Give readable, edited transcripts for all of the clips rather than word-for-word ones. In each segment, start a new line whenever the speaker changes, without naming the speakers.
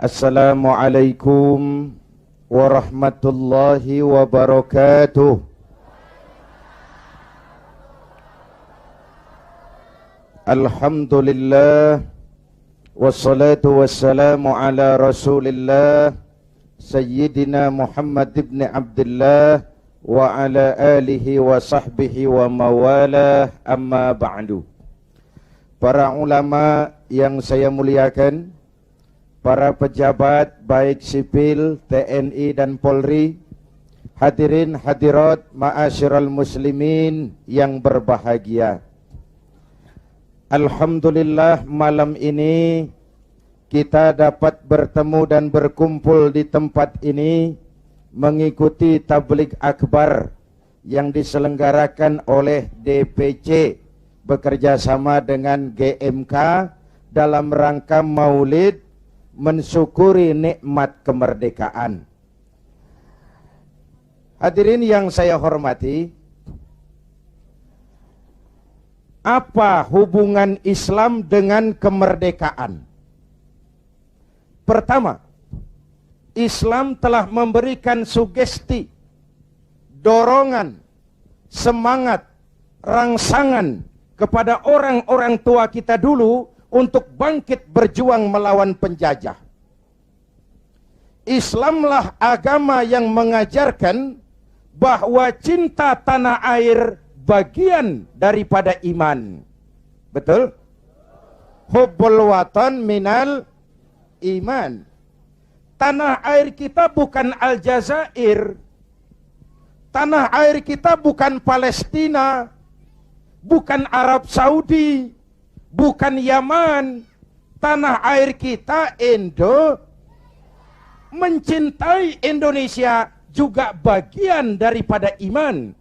Assalamualaikum warahmatullahi wabarakatuh. Alhamdulillah, wassalatu wassalamu ala rasulillah Sayyidina Muhammad ibn Abdullah wa ala alihi wa sahbihi wa mawalah, amma ba'du. Para ulama yang saya muliakan, para pejabat baik sipil, TNI dan Polri, hadirin hadirat ma'asyiral muslimin yang berbahagia. Alhamdulillah, malam ini kita dapat bertemu dan berkumpul di tempat ini mengikuti tabligh akbar yang diselenggarakan oleh DPC bekerja sama dengan GMK dalam rangka Maulid mensyukuri nikmat kemerdekaan. Hadirin yang saya hormati, apa hubungan Islam dengan kemerdekaan? Pertama, Islam telah memberikan sugesti, dorongan, semangat, rangsangan kepada orang-orang tua kita dulu untuk bangkit berjuang melawan penjajah. Islamlah agama yang mengajarkan bahwa cinta tanah air bagian daripada iman. Betul? Hubbul watan minal iman. Tanah air kita bukan Aljazair. Tanah air kita bukan Palestina, bukan Arab Saudi, bukan Yaman. Tanah air kita mencintai Indonesia juga bagian daripada iman.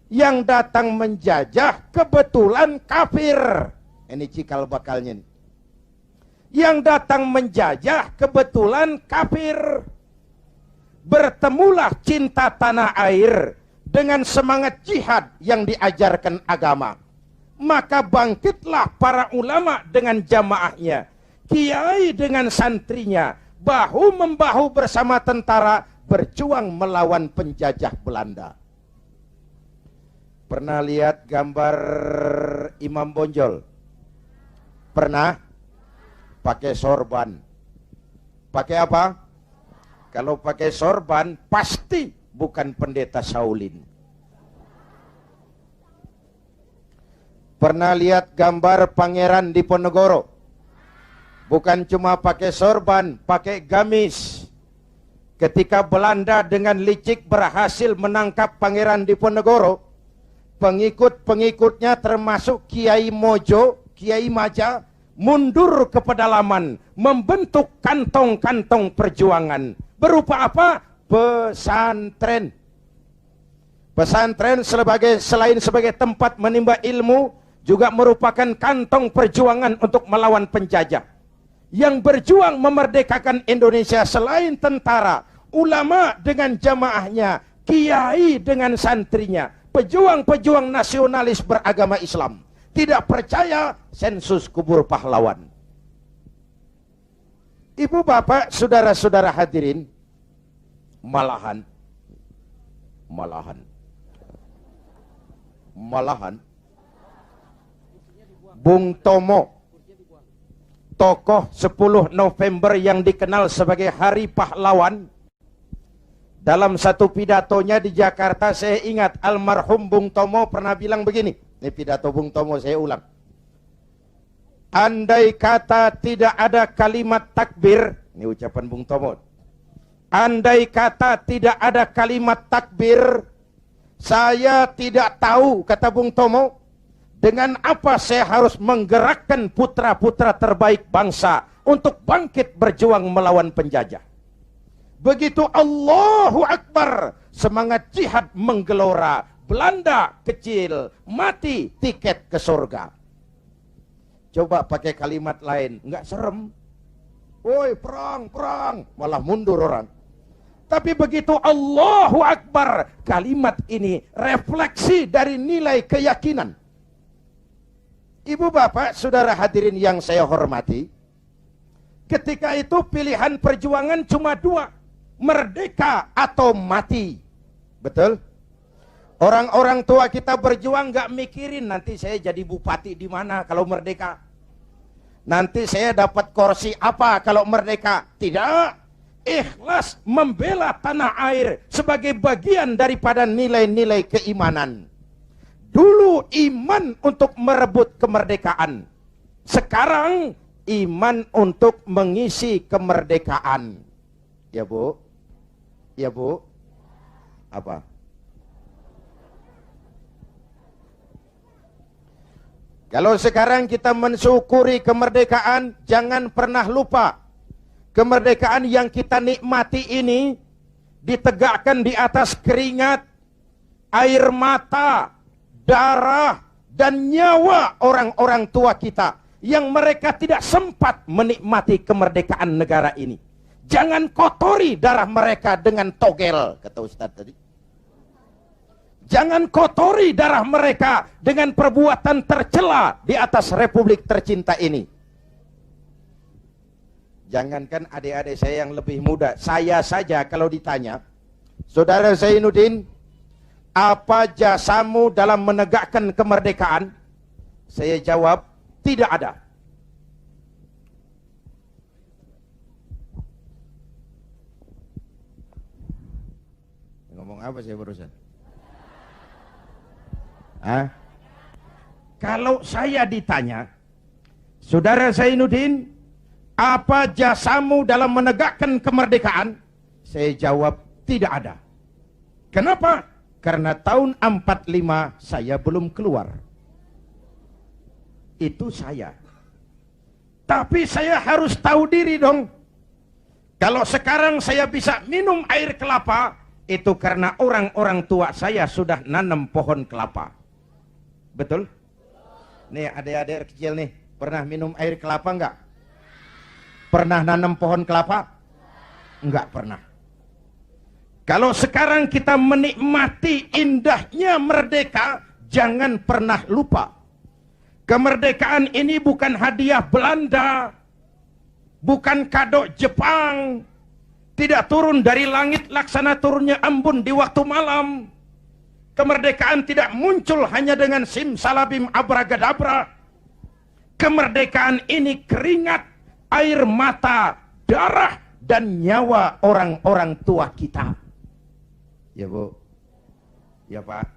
Yang datang menjajah kebetulan kafir. Ini cikal bakalnya nih. Yang datang menjajah kebetulan kafir. Bertemulah cinta tanah air dengan semangat jihad yang diajarkan agama. Maka bangkitlah para ulama dengan jamaahnya, kiai dengan santrinya, bahu-membahu bersama tentara berjuang melawan penjajah Belanda. Pernah lihat gambar Imam Bonjol? Pernah? Pakai sorban. Pakai apa? Kalau pakai sorban pasti bukan pendeta Shaolin. Pernah lihat gambar Pangeran Diponegoro? Bukan cuma pakai sorban, pakai gamis. Ketika Belanda dengan licik berhasil menangkap Pangeran Diponegoro, pengikut-pengikutnya termasuk Kiai Mojo, Kiai Maja, mundur ke pedalaman, membentuk kantong-kantong perjuangan. Berupa apa? Pesantren. Pesantren selain sebagai tempat menimba ilmu, juga merupakan kantong perjuangan untuk melawan penjajah. Yang berjuang memerdekakan Indonesia selain tentara, ulama dengan jamaahnya, kiai dengan santrinya, pejuang-pejuang nasionalis beragama Islam. Tidak percaya sensus kubur pahlawan. Ibu bapak, saudara-saudara hadirin, malahan Bung Tomo, tokoh 10 November yang dikenal sebagai Hari Pahlawan, dalam satu pidatonya di Jakarta, saya ingat almarhum Bung Tomo pernah bilang begini. Ini pidato Bung Tomo, saya ulang. Andai kata tidak ada kalimat takbir, ini ucapan Bung Tomo. Andai kata tidak ada kalimat takbir, saya tidak tahu, kata Bung Tomo, dengan apa saya harus menggerakkan putra-putra terbaik bangsa untuk bangkit berjuang melawan penjajah. Begitu Allahu Akbar, semangat jihad menggelora. Belanda kecil, mati tiket ke surga. Coba pakai kalimat lain, nggak serem. Woi, perang, perang, malah mundur orang. Tapi begitu Allahu Akbar, kalimat ini refleksi dari nilai keyakinan. Ibu bapak, saudara hadirin yang saya hormati, Ketika itu pilihan perjuangan cuma dua, merdeka atau mati. Betul? Orang-orang tua kita berjuang gak mikirin nanti saya jadi bupati di mana kalau merdeka. Nanti saya dapat kursi apa kalau merdeka. Tidak. Ikhlas membela tanah air sebagai bagian daripada nilai-nilai keimanan. Dulu iman untuk merebut kemerdekaan. Sekarang iman untuk mengisi kemerdekaan. Ya Bu? Ya Bu? Apa? Kalau sekarang kita mensyukuri kemerdekaan, jangan pernah lupa. Kemerdekaan yang kita nikmati ini ditegakkan di atas keringat, air mata, darah, dan nyawa orang-orang tua kita yang mereka tidak sempat menikmati kemerdekaan negara ini. Jangan kotori darah mereka dengan togel, kata Ustaz tadi. Jangan kotori darah mereka dengan perbuatan tercela di atas republik tercinta ini. Jangankan adik-adik saya yang lebih muda, saya saja kalau ditanya, Saudara Zainuddin, apa jasamu dalam menegakkan kemerdekaan? Saya jawab, tidak ada. Ngomong apa saya barusan? Hah? Kalau saya ditanya, Saudara Zainuddin, apa jasamu dalam menegakkan kemerdekaan? Saya jawab, tidak ada. Kenapa? Karena tahun 45 saya belum keluar. Itu saya. Tapi saya harus tahu diri dong. Kalau sekarang saya bisa minum air kelapa, itu karena orang-orang tua saya sudah nanam pohon kelapa. Betul? Nih adik-adik kecil nih, pernah minum air kelapa enggak? Pernah nanam pohon kelapa? Enggak pernah. Kalau sekarang kita menikmati indahnya merdeka, jangan pernah lupa. Kemerdekaan ini bukan hadiah Belanda, bukan kado Jepang, tidak turun dari langit laksana turunnya embun di waktu malam. Kemerdekaan tidak muncul hanya dengan simsalabim abragadabra. Kemerdekaan ini keringat, air mata, darah, dan nyawa orang-orang tua kita. Ya Bu, ya Pak,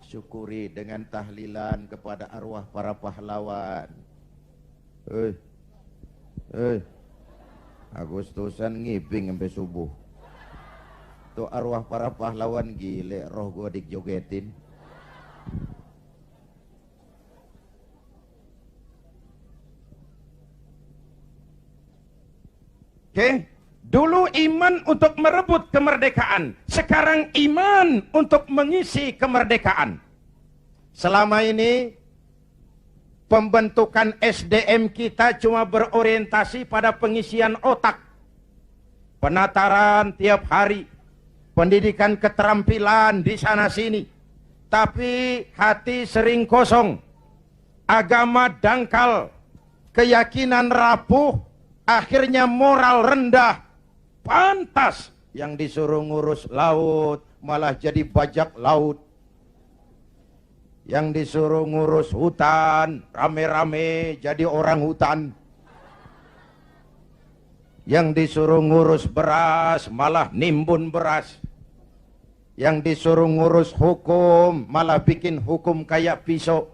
syukuri dengan tahlilan kepada arwah para pahlawan. Agustusan ngiping sampai subuh. Tuh arwah para pahlawan gile, roh gua dijogetin. Oke, dulu iman untuk merebut kemerdekaan, sekarang iman untuk mengisi kemerdekaan. Selama ini pembentukan SDM kita cuma berorientasi pada pengisian otak, penataran tiap hari, pendidikan keterampilan di sana sini, tapi hati sering kosong, agama dangkal, keyakinan rapuh, akhirnya moral rendah. Pantas yang disuruh ngurus laut malah jadi bajak laut, yang disuruh ngurus hutan rame-rame jadi orang hutan, yang disuruh ngurus beras malah nimbun beras, yang disuruh ngurus hukum malah bikin hukum kayak pisau.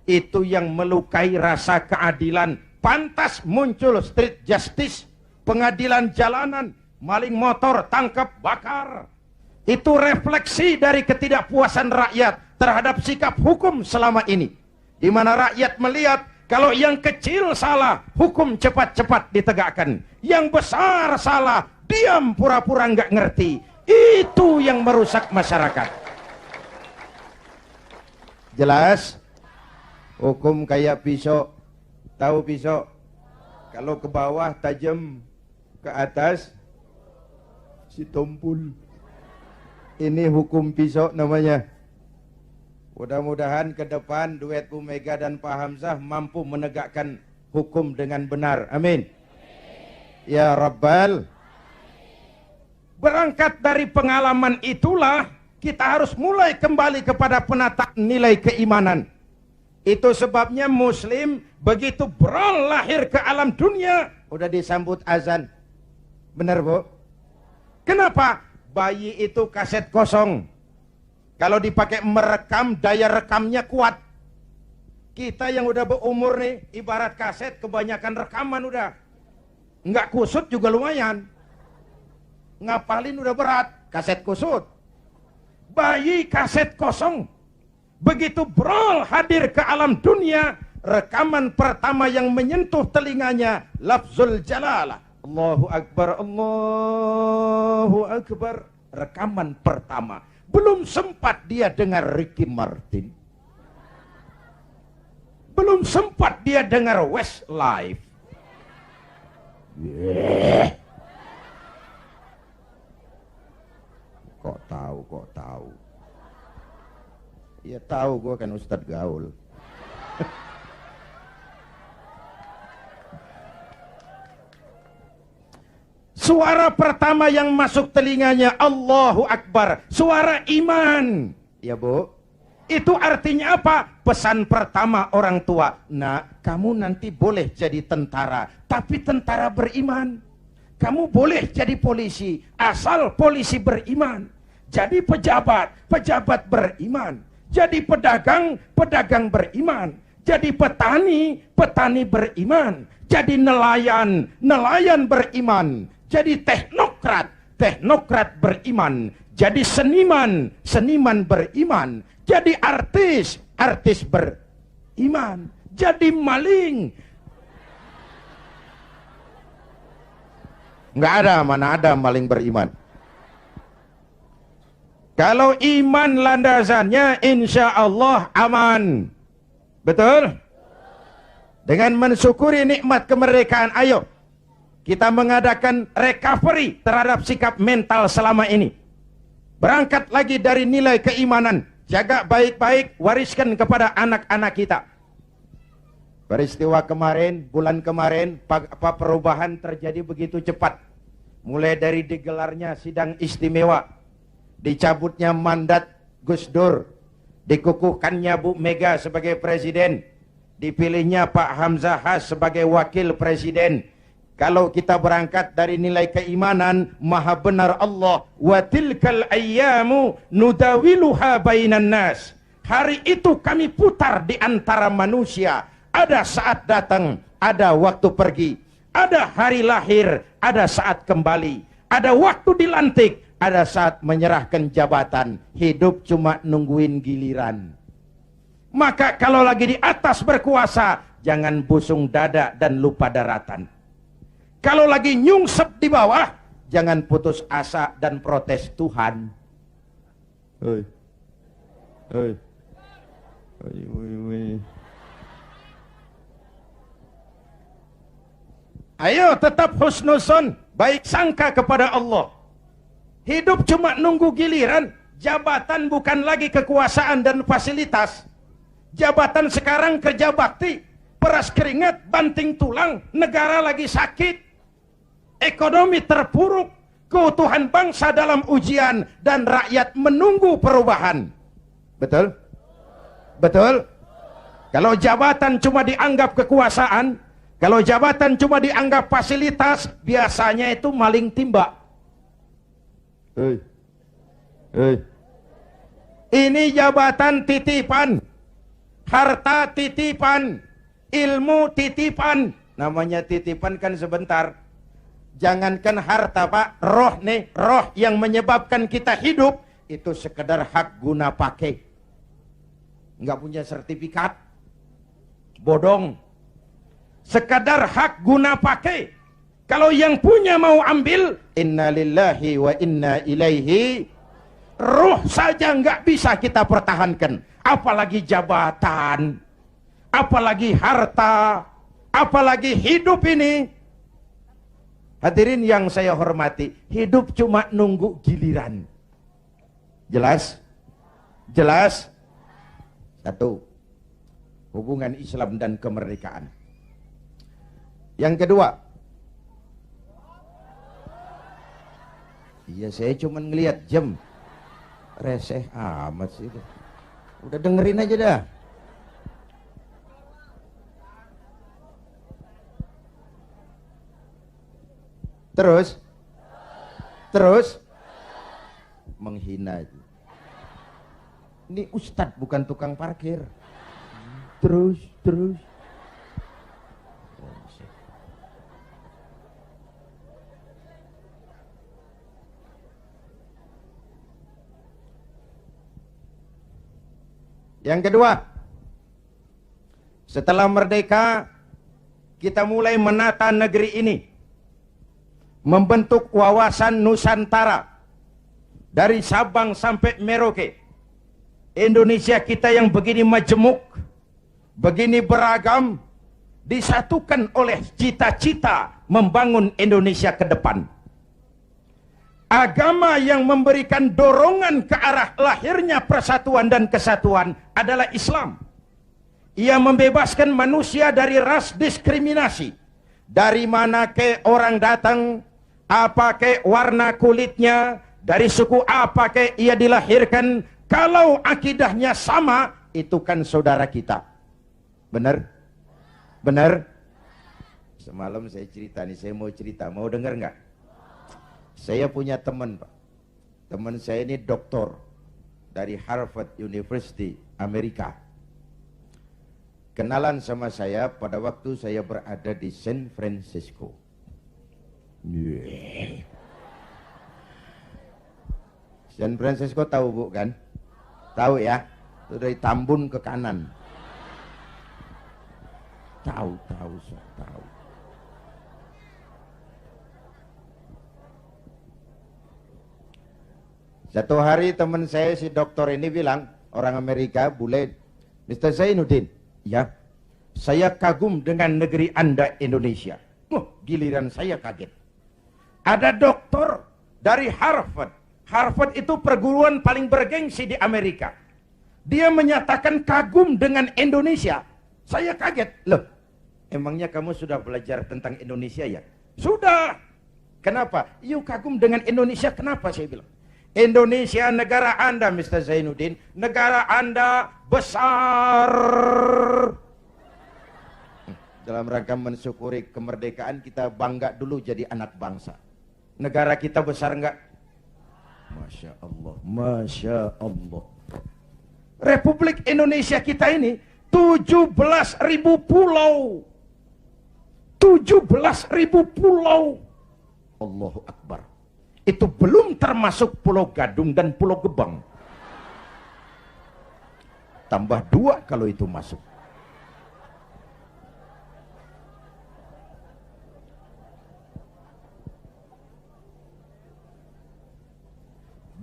Itu yang melukai rasa keadilan. Pantas muncul street justice, pengadilan jalanan, maling motor tangkap bakar. Itu refleksi dari ketidakpuasan rakyat terhadap sikap hukum selama ini, di mana rakyat melihat kalau yang kecil salah, hukum cepat-cepat ditegakkan, yang besar salah, diam pura-pura nggak ngerti. Itu yang merusak masyarakat. Jelas? Hukum kayak pisau. Tahu pisau? Kalau ke bawah tajam, ke atas si tumpul. Ini hukum pisau namanya. Mudah-mudahan ke depan duet Bu Mega dan Pak Hamzah mampu menegakkan hukum dengan benar. Amin. Ya Rabbal. Berangkat dari pengalaman itulah kita harus mulai kembali kepada penataan nilai keimanan. Itu sebabnya Muslim begitu beral lahir ke alam dunia udah disambut azan. Benar Bu? Kenapa? Bayi itu kaset kosong. Kalau dipakai merekam, daya rekamnya kuat. Kita yang udah berumur nih, ibarat kaset kebanyakan rekaman udah. Nggak kusut juga lumayan. Ngapalin udah berat, kaset kusut. Bayi kaset kosong. Begitu beral hadir ke alam dunia, rekaman pertama yang menyentuh telinganya, lafzul jalalah. Allahu Akbar, Allahu Akbar. Rekaman pertama. Belum sempat dia dengar Ricky Martin. Belum sempat dia dengar Westlife. Yeah. Kok tahu? Ya tahu, gue kan Ustadz Gaul. Suara pertama yang masuk telinganya Allahu Akbar, suara iman. Ya Bu, itu artinya apa? Pesan pertama orang tua, nak, kamu nanti boleh jadi tentara, tapi tentara beriman. Kamu boleh jadi polisi, asal polisi beriman. Jadi pejabat, pejabat beriman. Jadi pedagang, pedagang beriman. Jadi petani, petani beriman. Jadi nelayan, nelayan beriman. Jadi teknokrat, teknokrat beriman. Jadi seniman, seniman beriman. Jadi artis, artis beriman. Jadi maling. Nggak ada, mana ada maling beriman. Kalau iman landasannya insya Allah aman. Betul? Dengan mensyukuri nikmat kemerdekaan, ayo kita mengadakan recovery terhadap sikap mental selama ini. Berangkat lagi dari nilai keimanan. Jaga baik-baik, wariskan kepada anak-anak kita. Peristiwa kemarin, bulan kemarin, perubahan terjadi begitu cepat. Mulai dari digelarnya sidang istimewa, dicabutnya mandat Gus Dur, dikukuhkannya Bu Mega sebagai presiden, dipilihnya Pak Hamzah Has sebagai wakil presiden. Kalau kita berangkat dari nilai keimanan, maha benar Allah, wa tilkal ayyamu nudawiluha bainan nas. Hari itu kami putar di antara manusia. Ada saat datang, ada waktu pergi. Ada hari lahir, ada saat kembali. Ada waktu dilantik, ada saat menyerahkan jabatan. Hidup cuma nungguin giliran. Maka kalau lagi di atas berkuasa, jangan busung dada dan lupa daratan. Kalau lagi nyungsep di bawah, jangan putus asa dan protes Tuhan. Hei. Hei. Ayo tetap husnuzon, baik sangka kepada Allah. Hidup cuma nunggu giliran. Jabatan bukan lagi kekuasaan dan fasilitas. Jabatan sekarang kerja bakti, peras keringat, banting tulang, negara lagi sakit. Ekonomi terpuruk, keutuhan bangsa dalam ujian, dan rakyat menunggu perubahan. Betul? Betul? Kalau jabatan cuma dianggap kekuasaan, kalau jabatan cuma dianggap fasilitas, biasanya itu maling timba. Hei. Hei. Ini jabatan titipan, harta titipan, ilmu titipan. Namanya titipan kan sebentar. Jangankan harta Pak, roh nih, roh yang menyebabkan kita hidup, itu sekedar hak guna pakai. Nggak punya sertifikat, bodong. Sekedar hak guna pakai. Kalau yang punya mau ambil, inna lillahi wa inna ilaihi. Ruh saja nggak bisa kita pertahankan, apalagi jabatan, apalagi harta, apalagi hidup ini. Hadirin yang saya hormati, hidup cuma nunggu giliran. Jelas? Jelas? Satu, hubungan Islam dan kemerdekaan. Yang kedua, Iya, saya cuma ngelihat jam. Reseh amat sih. Udah dengerin aja dah. Terus menghina itu. Ini ustadz bukan tukang parkir. Terus. Yang kedua, setelah merdeka, kita mulai menata negeri ini, membentuk wawasan Nusantara dari Sabang sampai Merauke. Indonesia kita yang begini majemuk, begini beragam, disatukan oleh cita-cita membangun Indonesia ke depan. Agama yang memberikan dorongan ke arah lahirnya persatuan dan kesatuan adalah Islam. Ia membebaskan manusia dari ras diskriminasi. Dari mana ke orang datang, apa ke warna kulitnya, dari suku apa ke ia dilahirkan, kalau akidahnya sama, itu kan saudara kita. Benar? Benar? Semalam saya cerita nih, saya mau cerita, mau dengar nggak? Saya punya teman, Pak. Teman saya ini doktor dari Harvard University, Amerika. Kenalan sama saya pada waktu saya berada di San Francisco. San Francisco tahu Bu kan? Tahu ya? Itu dari Tambun ke kanan. Tahu. Satu hari teman saya si dokter ini bilang, orang Amerika, bule, Mr. Zainuddin, ya, saya kagum dengan negeri Anda Indonesia. Giliran saya kaget. Ada dokter dari Harvard. Harvard itu perguruan paling bergengsi di Amerika. Dia menyatakan kagum dengan Indonesia. Saya kaget. Loh, emangnya kamu sudah belajar tentang Indonesia ya? Sudah. Kenapa? Yuk kagum dengan Indonesia, kenapa saya bilang? Indonesia negara Anda, Mr. Zainuddin. Negara Anda besar. Dalam rangka mensyukuri kemerdekaan, kita bangga dulu jadi anak bangsa. Negara kita besar enggak? Masya Allah, Masya Allah. Republik Indonesia kita ini 17.000 pulau. 17.000 pulau. Allahu Akbar. Itu belum termasuk Pulau Gadung dan Pulau Gebang. Tambah 2 kalau itu masuk.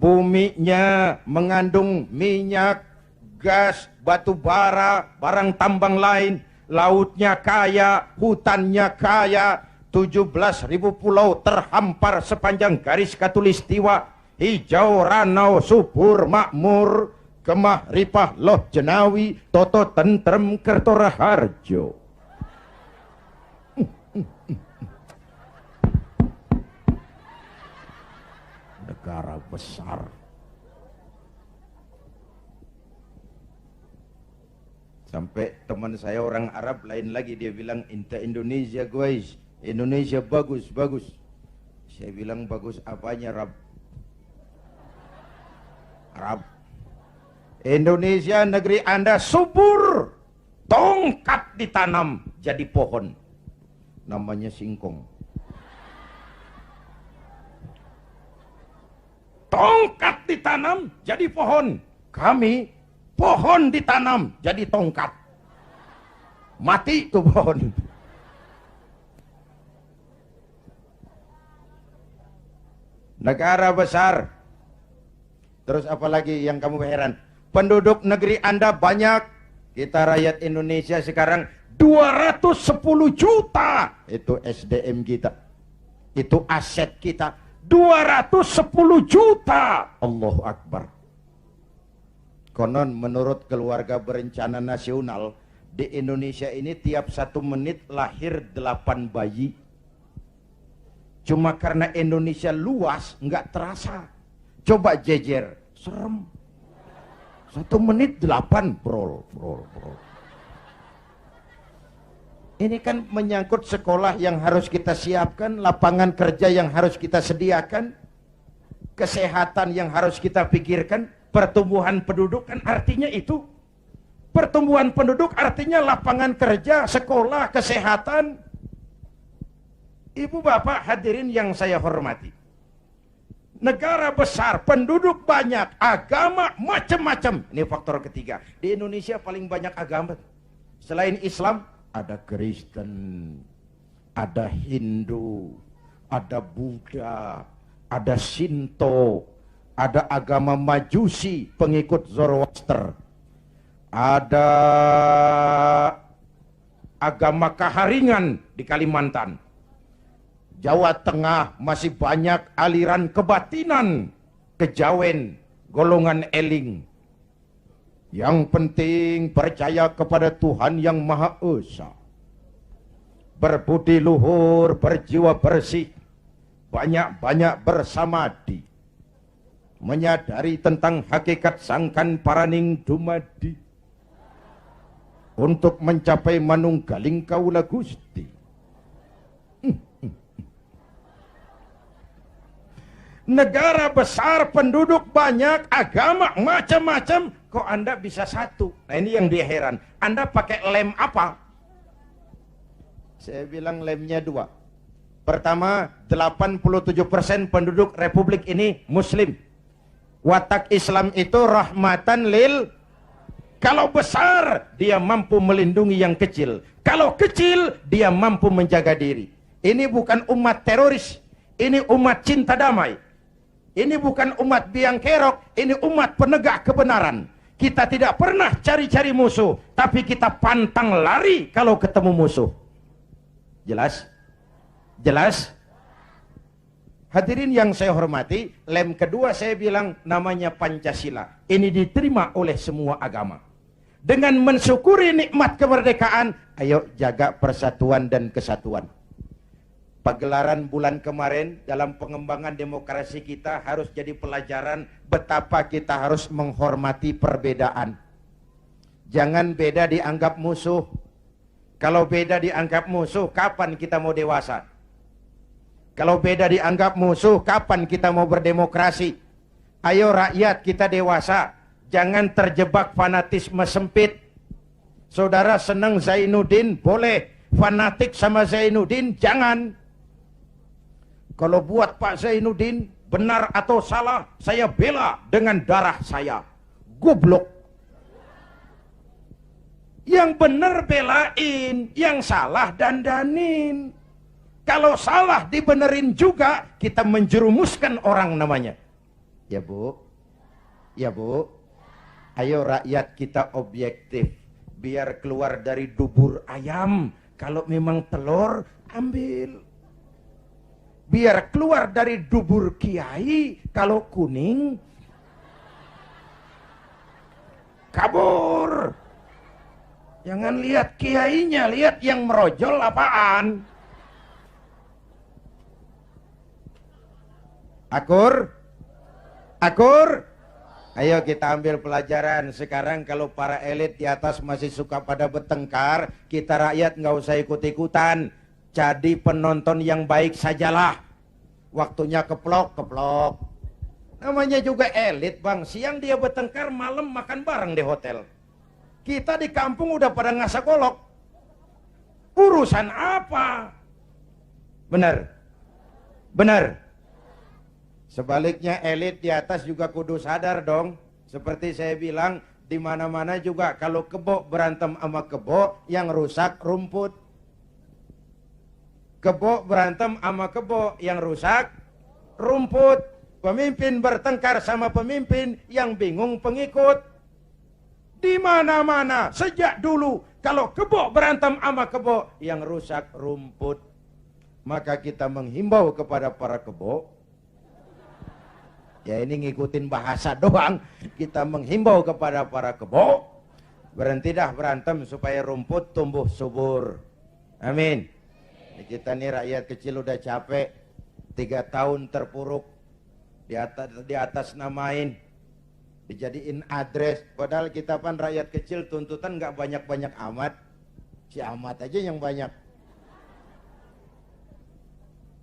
Buminya mengandung minyak, gas, batu bara, barang tambang lain. Lautnya kaya, hutannya kaya. 17.000 pulau terhampar sepanjang garis khatulistiwa. Hijau, ranau, subur, makmur, kemah, ripah, loh, jenawi, toto, tentrem, kertora, harjo. Negara besar. Sampai teman saya orang Arab lain lagi, dia bilang, "Inta Indonesia guys, Indonesia bagus." Saya bilang, bagus apanya, Arab? Indonesia negeri Anda subur, tongkat ditanam jadi pohon, namanya singkong. Tongkat ditanam jadi pohon, kami pohon ditanam jadi tongkat, mati tuh pohon. Negara besar. Terus apalagi yang kamu heran? Penduduk negeri Anda banyak. Kita rakyat Indonesia sekarang 210 juta. Itu SDM kita. Itu aset kita. 210 juta. Allahu Akbar. Konon menurut keluarga berencana nasional, di Indonesia ini tiap 1 menit lahir 8 bayi. Cuma karena Indonesia luas, nggak terasa. Coba jejer, serem. 1 menit 8, brol. Ini kan menyangkut sekolah yang harus kita siapkan, lapangan kerja yang harus kita sediakan, kesehatan yang harus kita pikirkan, pertumbuhan penduduk kan artinya itu. Pertumbuhan penduduk artinya lapangan kerja, sekolah, kesehatan. Ibu bapak hadirin yang saya hormati. Negara besar, penduduk banyak, agama macam-macam. Ini faktor ketiga. Di Indonesia paling banyak agama. Selain Islam, ada Kristen, ada Hindu, ada Buddha, ada Shinto, ada agama Majusi, pengikut Zoroaster, ada agama Kaharingan di Kalimantan. Jawa Tengah masih banyak aliran kebatinan, kejawen, golongan eling. Yang penting percaya kepada Tuhan yang Maha Esa. Berbudi luhur, berjiwa bersih, banyak-banyak bersamadi. Menyadari tentang hakikat sangkan paraning dumadi. Untuk mencapai manunggaling kaula Gusti. Negara besar, penduduk banyak, agama macam-macam, kok Anda bisa satu? Nah ini yang dia heran. Anda pakai lem apa? Saya bilang lemnya 2. Pertama, 87% penduduk Republik ini Muslim. Watak Islam itu rahmatan lil. Kalau besar, dia mampu melindungi yang kecil. Kalau kecil, dia mampu menjaga diri. Ini bukan umat teroris. Ini umat cinta damai. Ini bukan umat biang kerok, ini umat penegak kebenaran. Kita tidak pernah cari-cari musuh, tapi kita pantang lari kalau ketemu musuh. Jelas? Jelas? Hadirin yang saya hormati, lem kedua saya bilang namanya Pancasila. Ini diterima oleh semua agama. Dengan mensyukuri nikmat kemerdekaan, ayo jaga persatuan dan kesatuan. Pagelaran bulan kemarin dalam pengembangan demokrasi kita harus jadi pelajaran betapa kita harus menghormati perbedaan. Jangan beda dianggap musuh. Kalau beda dianggap musuh, kapan kita mau dewasa? Kalau beda dianggap musuh, kapan kita mau berdemokrasi? Ayo rakyat kita dewasa. Jangan terjebak fanatisme sempit. Saudara senang Zainuddin, boleh. Fanatik sama Zainuddin, jangan. Kalau buat Pak Zainuddin benar atau salah, saya bela dengan darah saya. Goblok. Yang benar belain, yang salah dandanin. Kalau salah dibenerin juga, kita menjerumuskan orang namanya. Ya Bu, ya Bu, ayo rakyat kita objektif. Biar keluar dari dubur ayam. Kalau memang telur, ambil. Biar keluar dari dubur kiai, kalau kuning, kabur. Jangan lihat kiainya, lihat yang merojol apaan. Akur? Akur? Ayo kita ambil pelajaran. Sekarang kalau para elit di atas masih suka pada bertengkar, kita rakyat nggak usah ikut-ikutan. Jadi penonton yang baik sajalah. Waktunya keplok-keplok. Namanya juga elit bang. Siang dia bertengkar, malam makan bareng di hotel. Kita di kampung udah pada ngasak golok. Urusan apa? Benar? Benar? Sebaliknya elit di atas juga kudu sadar dong. Seperti saya bilang, di mana-mana juga kalau kebo berantem sama kebo, yang rusak rumput. Kebo berantem sama kebo, yang rusak rumput. Pemimpin bertengkar sama pemimpin, yang bingung pengikut. Di mana-mana sejak dulu kalau kebo berantem sama kebo, yang rusak rumput. Maka kita menghimbau kepada para kebo. Ya ini ngikutin bahasa doang. Kita menghimbau kepada para kebo, berhenti dah berantem supaya rumput tumbuh subur. Amin. Kita nih rakyat kecil udah capek. 3 tahun terpuruk, di atas namain, dijadiin address. Padahal kita pan rakyat kecil, tuntutan nggak banyak-banyak amat. Si amat aja yang banyak.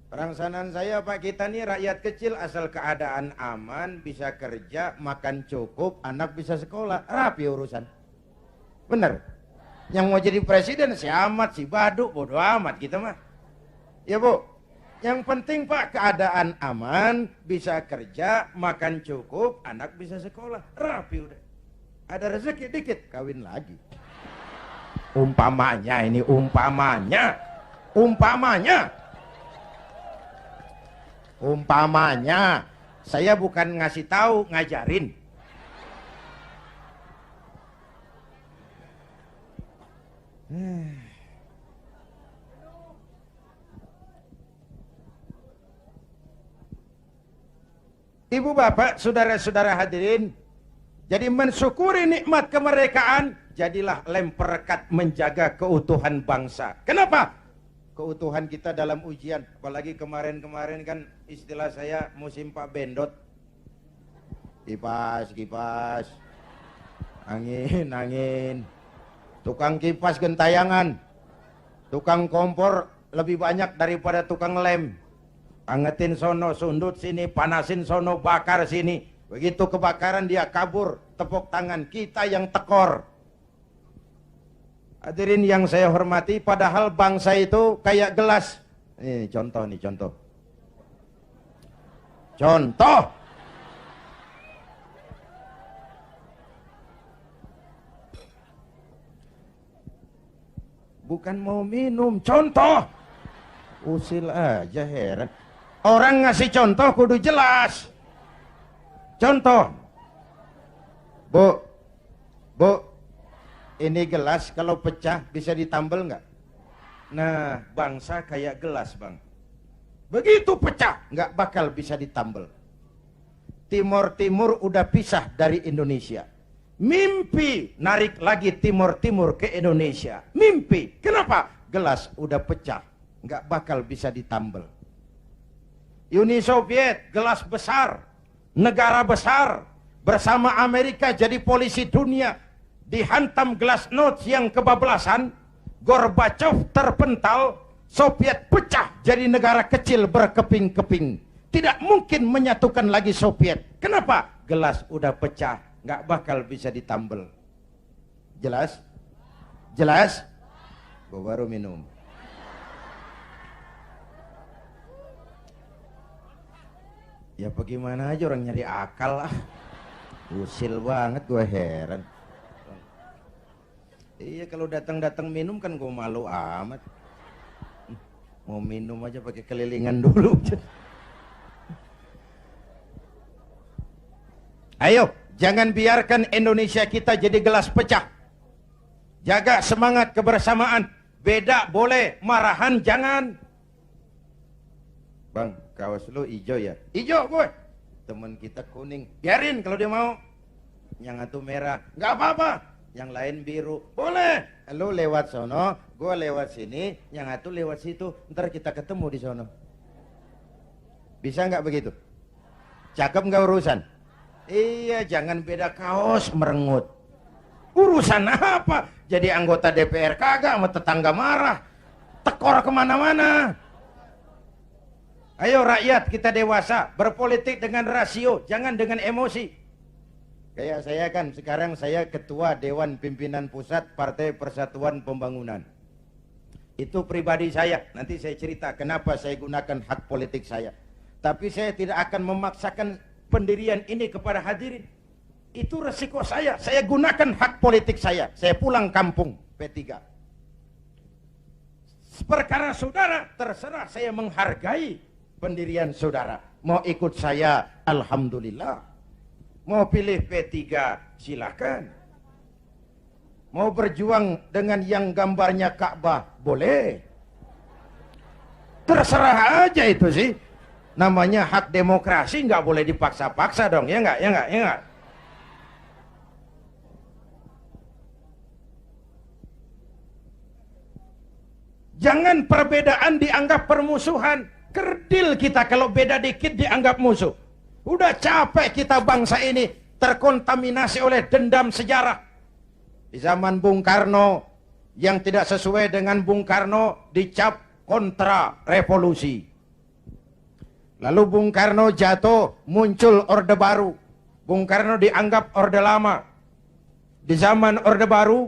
Perangsanan saya Pak, kita nih rakyat kecil asal keadaan aman, bisa kerja, makan cukup, anak bisa sekolah, rapi urusan. Bener? Yang mau jadi presiden si amat, si baduk, bodo amat kita mah. Ya Bu, yang penting Pak keadaan aman, bisa kerja, makan cukup, anak bisa sekolah, rapi udah. Ada rezeki dikit, kawin lagi. Umpamanya ini, umpamanya. Saya bukan ngasih tahu, ngajarin. Ibu bapak, saudara-saudara hadirin, jadi mensyukuri nikmat kemerdekaan, jadilah lem perekat menjaga keutuhan bangsa. Kenapa? Keutuhan kita dalam ujian, apalagi kemarin-kemarin kan istilah saya musim Pak Bendot. Kipas, angin, tukang kipas gentayangan, tukang kompor lebih banyak daripada tukang lem. Angetin sono, sundut sini, panasin sono, bakar sini. Begitu kebakaran dia kabur, tepuk tangan, kita yang tekor. Hadirin yang saya hormati, padahal bangsa itu kayak gelas. Ini contoh. Contoh. Bukan mau minum, contoh. Usil aja, heran. Orang ngasih contoh kudu jelas. Contoh. Bu, ini gelas kalau pecah bisa ditambal nggak? Nah, bangsa kayak gelas bang. Begitu pecah nggak bakal bisa ditambal. Timur udah pisah dari Indonesia. Mimpi narik lagi Timur ke Indonesia. Mimpi. Kenapa? Gelas udah pecah, nggak bakal bisa ditambal. Uni Soviet gelas besar, negara besar, bersama Amerika jadi polisi dunia, dihantam glasnost yang kebablasan, Gorbachev terpental, Soviet pecah jadi negara kecil berkeping-keping. Tidak mungkin menyatukan lagi Soviet. Kenapa? Gelas udah pecah, nggak bakal bisa ditambal. Jelas? Jelas? Gue baru minum. Ya bagaimana aja orang nyari akal lah. Usil banget, gue heran. Iya kalau datang minum kan gue malu amat. Mau minum aja pakai kelilingan dulu. Ayo, jangan biarkan Indonesia kita jadi gelas pecah. Jaga semangat kebersamaan. Beda boleh, marahan jangan. Bang, kaos lu hijau ya? Hijau gue. Temen kita kuning. Biarin kalau dia mau. Yang satu merah. Nggak apa-apa. Yang lain biru. Boleh. Lu lewat sono, gue lewat sini, yang satu lewat situ. Ntar kita ketemu di sono. Bisa nggak begitu? Cakep nggak urusan? Iya, jangan beda kaos merengut. Urusan apa? Jadi anggota DPR kagak, sama tetangga marah. Tekor kemana-mana. Ayo rakyat, kita dewasa, berpolitik dengan rasio, jangan dengan emosi. Kayak saya kan, sekarang saya ketua Dewan Pimpinan Pusat Partai Persatuan Pembangunan. Itu pribadi saya, nanti saya cerita kenapa saya gunakan hak politik saya. Tapi saya tidak akan memaksakan pendirian ini kepada hadirin. Itu resiko saya gunakan hak politik saya pulang kampung P3. Perkara saudara, terserah, saya menghargai pendirian saudara. Mau ikut saya, alhamdulillah. Mau pilih P3, silakan. Mau berjuang dengan yang gambarnya Ka'bah, boleh. Terserah aja itu sih. Namanya hak demokrasi, nggak boleh dipaksa-paksa dong, ya nggak. Jangan perbedaan dianggap permusuhan. Kerdil kita kalau beda dikit dianggap musuh. Udah capek kita bangsa ini terkontaminasi oleh dendam sejarah. Di zaman Bung Karno, yang tidak sesuai dengan Bung Karno dicap kontra revolusi. Lalu Bung Karno jatuh, muncul Orde Baru. Bung Karno dianggap Orde Lama. Di zaman Orde Baru,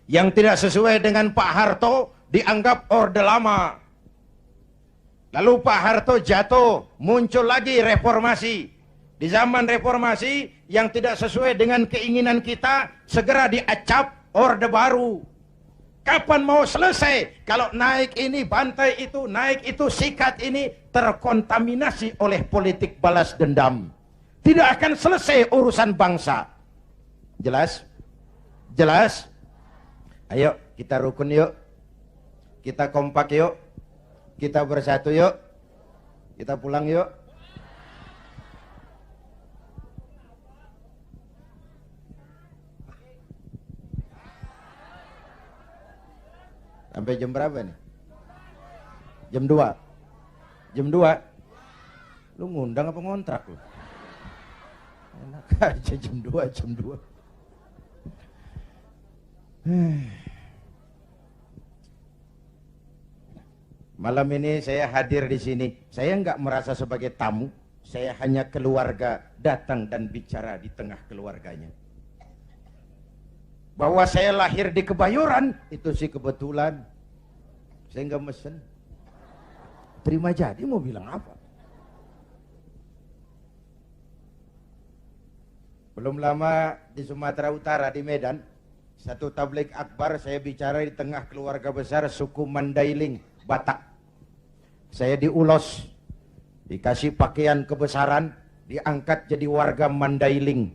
yang tidak sesuai dengan Pak Harto dianggap Orde Lama. Lalu Pak Harto jatuh, muncul lagi reformasi. Di zaman reformasi, yang tidak sesuai dengan keinginan kita segera diacap Orde Baru. Kapan mau selesai? Kalau naik ini, bantai itu, naik itu, sikat ini, terkontaminasi oleh politik balas dendam. Tidak akan selesai urusan bangsa. Jelas? Jelas? Ayo, kita rukun yuk. Kita kompak yuk. Kita bersatu yuk. Kita pulang yuk. Sampai jam berapa nih? Jam 2. Jam 2. Lu ngundang apa ngontrak lu? Enak aja jam 2, jam 2. Malam ini saya hadir di sini. Saya nggak merasa sebagai tamu. Saya hanya keluarga datang dan bicara di tengah keluarganya. Bahwa saya lahir di Kebayoran, itu sih kebetulan. Saya nggak mesen. Terima jadi mau bilang apa? Belum lama di Sumatera Utara, di Medan, satu tabligh akbar saya bicara di tengah keluarga besar suku Mandailing, Batak. Saya diulos, dikasih pakaian kebesaran, diangkat jadi warga Mandailing.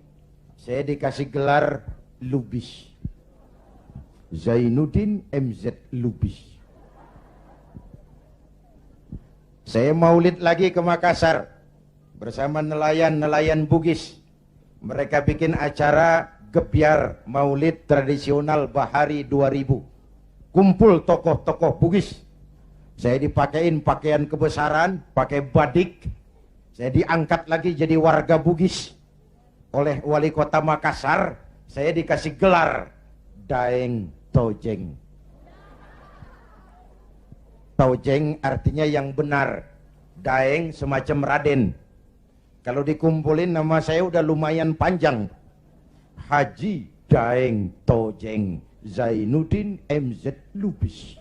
Saya dikasih gelar Lubis. Zainuddin MZ Lubis. Saya maulid lagi ke Makassar bersama nelayan-nelayan Bugis. Mereka bikin acara gebyar maulid tradisional Bahari 2000. Kumpul tokoh-tokoh Bugis. Saya dipakein pakaian kebesaran, pakai badik. Saya diangkat lagi jadi warga Bugis oleh wali kota Makassar. Saya dikasih gelar Daeng Tojeng. Tojeng artinya yang benar. Daeng semacam Raden. Kalau dikumpulin nama saya udah lumayan panjang. Haji Daeng Tojeng Zainuddin MZ Lubis.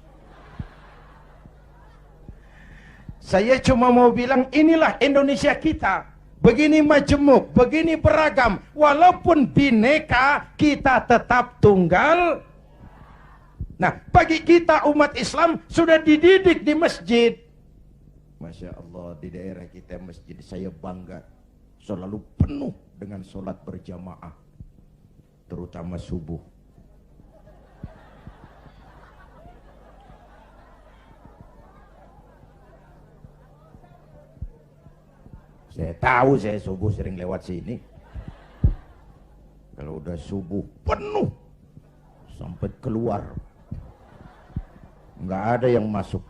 Saya cuma mau bilang inilah Indonesia kita. Begini majemuk, begini beragam. Walaupun bineka, kita tetap tunggal. Nah, bagi kita umat Islam sudah dididik di masjid. Masya Allah, di daerah kita masjid saya bangga. Selalu penuh dengan sholat berjamaah. Terutama subuh. Saya tahu saya subuh sering lewat sini. Kalau udah subuh penuh. Sampai keluar. Nggak ada yang masuk.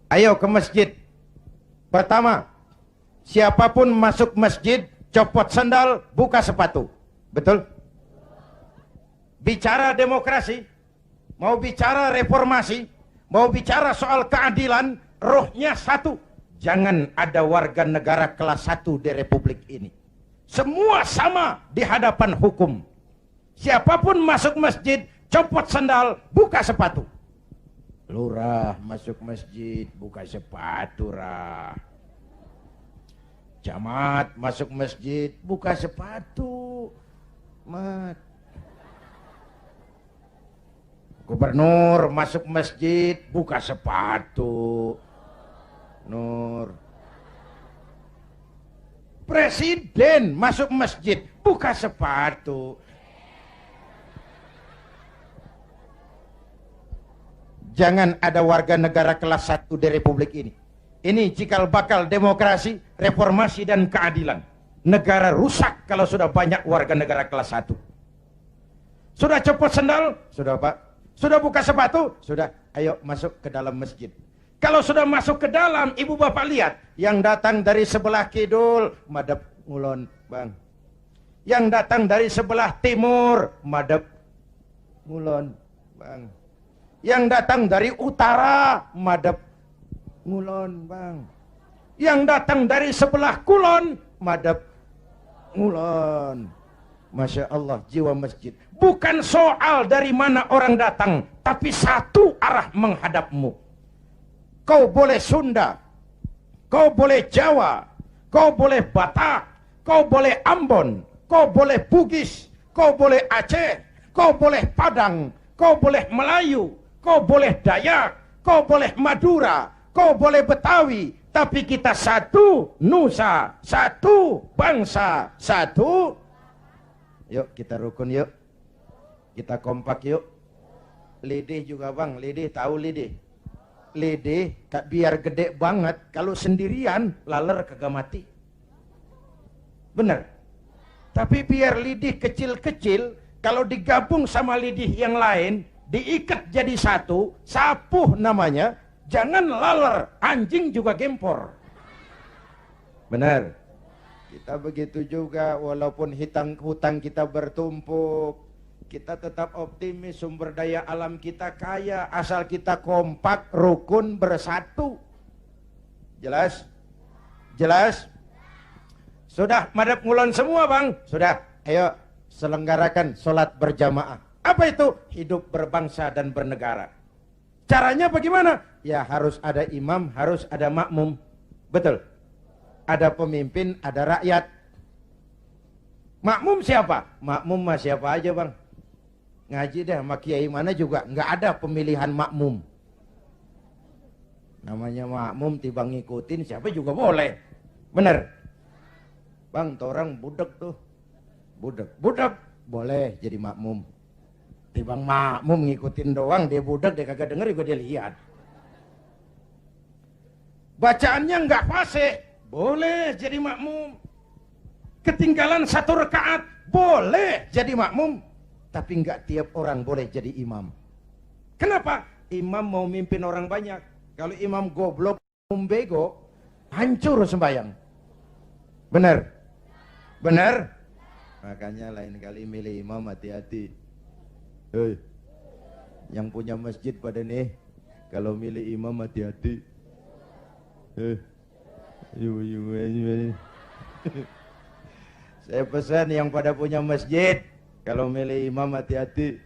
Ayo ke masjid. Pertama, siapapun masuk masjid, copot sandal, buka sepatu. Betul? Bicara demokrasi, mau bicara reformasi, mau bicara soal keadilan, rohnya satu. Jangan ada warga negara kelas 1 di republik ini. Semua sama di hadapan hukum. Siapapun masuk masjid, copot sandal, buka sepatu. Lurah masuk masjid, buka sepatu, rah. Camat masuk masjid, buka sepatu. Mat. Gubernur masuk masjid, buka sepatu. Nur. Presiden masuk masjid, buka sepatu. Jangan ada warga negara kelas 1 di republik ini. Ini cikal bakal demokrasi, reformasi dan keadilan. Negara rusak kalau sudah banyak warga negara kelas 1. Sudah copot sendal? Sudah Pak. Sudah buka sepatu? Sudah. Ayo masuk ke dalam masjid. Kalau sudah masuk ke dalam, ibu bapak lihat. Yang datang dari sebelah kidul, madep ngulon bang. Yang datang dari sebelah timur, madep ngulon bang. Yang datang dari utara, madep ngulon bang. Yang datang dari sebelah kulon, madep ngulon. Masya Allah, jiwa masjid. Bukan soal dari mana orang datang, tapi satu arah menghadapmu. Kau boleh Sunda, kau boleh Jawa, kau boleh Batak, kau boleh Ambon, kau boleh Bugis, kau boleh Aceh, kau boleh Padang, kau boleh Melayu, kau boleh Dayak, kau boleh Madura, kau boleh Betawi, tapi kita satu nusa, satu bangsa, satu. Yuk kita rukun yuk. Kita kompak yuk. Lidih juga bang, lidih tahu lidih. Lidih biar gede banget, kalau sendirian laler kagak mati. Bener. Tapi biar lidih kecil-kecil, kalau digabung sama lidih yang lain, diikat jadi satu, sapuh namanya, jangan laler, anjing juga gempor. Bener. Kita begitu juga, walaupun hutang kita bertumpuk, kita tetap optimis, sumber daya alam kita kaya, asal kita kompak, rukun, bersatu. Jelas? Jelas? Sudah madhab ngulon semua bang? Sudah, ayo selenggarakan sholat berjamaah. Apa itu? Hidup berbangsa dan bernegara. Caranya bagaimana? Ya harus ada imam, harus ada makmum. Betul? Ada pemimpin, ada rakyat. Makmum siapa? Makmum mah siapa aja bang. Ngaji deh sama kiai mana juga nggak ada pemilihan makmum. Namanya makmum tiba ngikutin siapa juga boleh. Bener? Bang, tuh orang budak tuh. Budak boleh jadi makmum. Tibang makmum ngikutin doang, dia budak, dia kagak denger juga dia lihat. Bacaannya nggak fasih, boleh jadi makmum. Ketinggalan satu rakaat, boleh jadi makmum. Tapi nggak tiap orang boleh jadi imam. Kenapa? Imam mau mimpin orang banyak. Kalau imam goblok, bego, hancur sembahyang. Bener? Bener? Makanya lain kali milih imam hati-hati. Hei, yang punya masjid pada nih, kalau milih imam hati-hati. Saya pesan yang pada punya masjid, kalau milih imam hati-hati.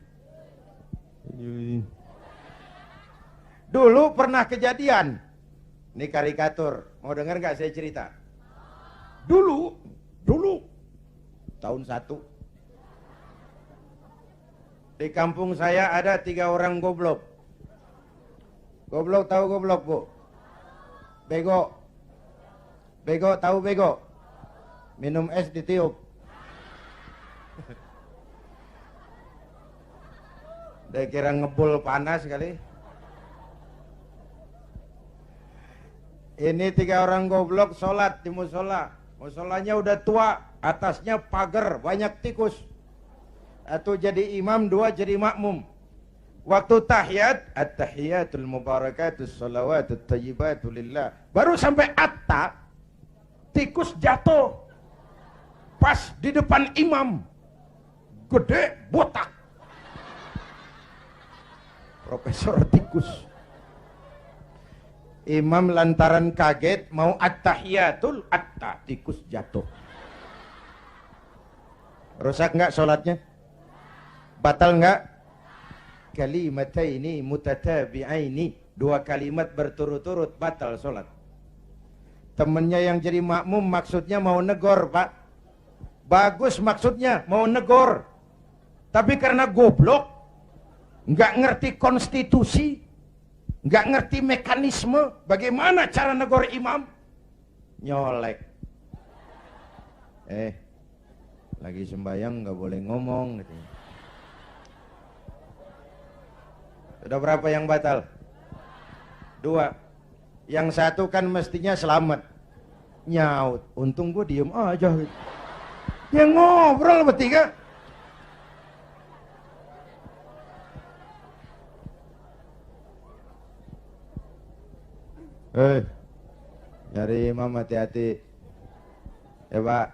Dulu pernah kejadian, ini karikatur, mau dengar nggak saya cerita? Dulu, tahun 1. Di kampung saya ada 3 orang goblok. Goblok tahu goblok bu? Bego. Bego tahu bego? Minum es ditiup. Dia kira ngebul panas kali. Ini 3 orang goblok sholat di musola. Musolanya udah tua, atasnya pagar, banyak tikus. 1 jadi imam, 2 jadi makmum. Waktu tahiyat, at-tahiyatul mubarakatus salawatut tayyibatu lillah. Baru sampai atta, tikus jatuh. Pas di depan imam. Gede, botak. Profesor tikus. Imam lantaran kaget mau at-tahiyatul, atta, tikus jatuh. Rusak nggak sholatnya? Batal nggak? Kalimataini mutatabi'aini, 2 kalimat berturut-turut batal sholat. Temennya yang jadi makmum maksudnya mau negor pak. Bagus maksudnya mau negor. Tapi karena goblok, nggak ngerti konstitusi, nggak ngerti mekanisme bagaimana cara negor imam, nyolek. Lagi sembahyang nggak boleh ngomong gitu. Sudah berapa yang batal? 2. Yang 1 kan mestinya selamat. Nyaut. Untung gue diem aja. Dia ngobrol bertiga. Nyari imam hati-hati. Ya Pak.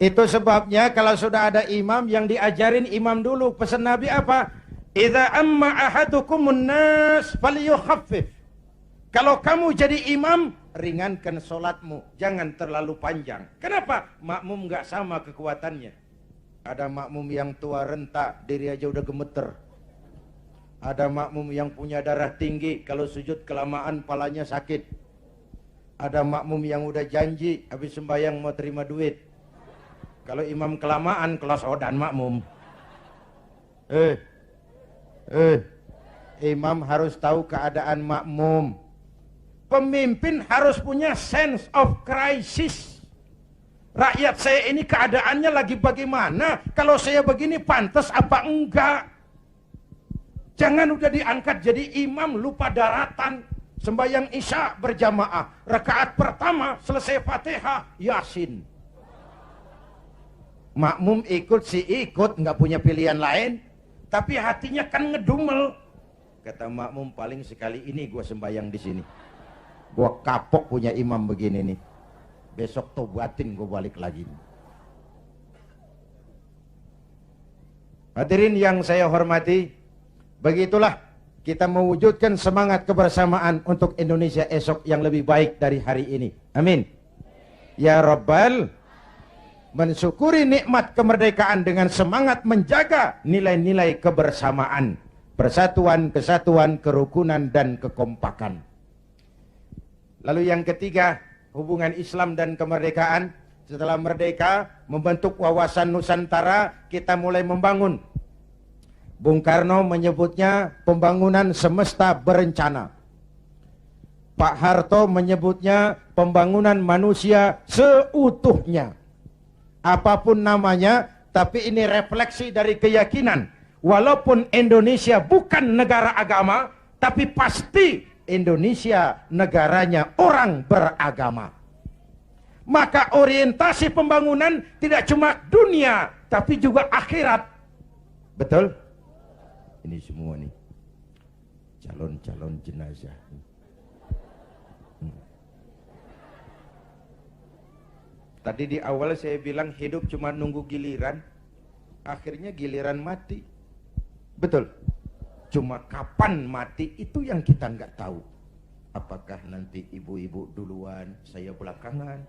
Itu sebabnya kalau sudah ada imam yang diajarin imam dulu. Pesan Nabi apa? Idza amma ahadukumun nas falyukhaffif. Kalau kamu jadi imam, ringankan solatmu, jangan terlalu panjang. Kenapa? Makmum nggak sama kekuatannya. Ada makmum yang tua renta, diri aja udah gemeter. Ada makmum yang punya darah tinggi, kalau sujud kelamaan palanya sakit. Ada makmum yang udah janji habis sembahyang mau terima duit. Kalau imam kelamaan, kelas odan makmum. Imam harus tahu keadaan makmum. Pemimpin harus punya sense of crisis. Rakyat saya ini keadaannya lagi bagaimana? Kalau saya begini pantas apa enggak? Jangan udah diangkat jadi imam lupa daratan. Sembahyang Isya berjamaah. Rakaat pertama selesai Fatihah, Yasin. Makmum ikut si ikut, nggak punya pilihan lain, tapi hatinya kan ngedumel. Kata makmum, paling sekali ini gua sembahyang di sini. Gua kapok punya imam begini nih. Besok tobatin gua balik lagi. Hadirin yang saya hormati, begitulah kita mewujudkan semangat kebersamaan untuk Indonesia esok yang lebih baik dari hari ini. Amin. Ya Rabbal. Mensyukuri nikmat kemerdekaan dengan semangat menjaga nilai-nilai kebersamaan, persatuan, kesatuan, kerukunan, dan kekompakan. Lalu yang ketiga, hubungan Islam dan kemerdekaan. Setelah merdeka, membentuk wawasan Nusantara, kita mulai membangun. Bung Karno menyebutnya pembangunan semesta berencana. Pak Harto menyebutnya pembangunan manusia seutuhnya. Apapun namanya, tapi ini refleksi dari keyakinan. Walaupun Indonesia bukan negara agama, tapi pasti Indonesia negaranya orang beragama. Maka orientasi pembangunan tidak cuma dunia, tapi juga akhirat. Betul? Ini semua nih calon-calon jenazah. Tadi di awal saya bilang hidup cuma nunggu giliran, akhirnya giliran mati. Betul? Cuma kapan mati itu yang kita nggak tahu. Apakah nanti ibu-ibu duluan, saya belakangan?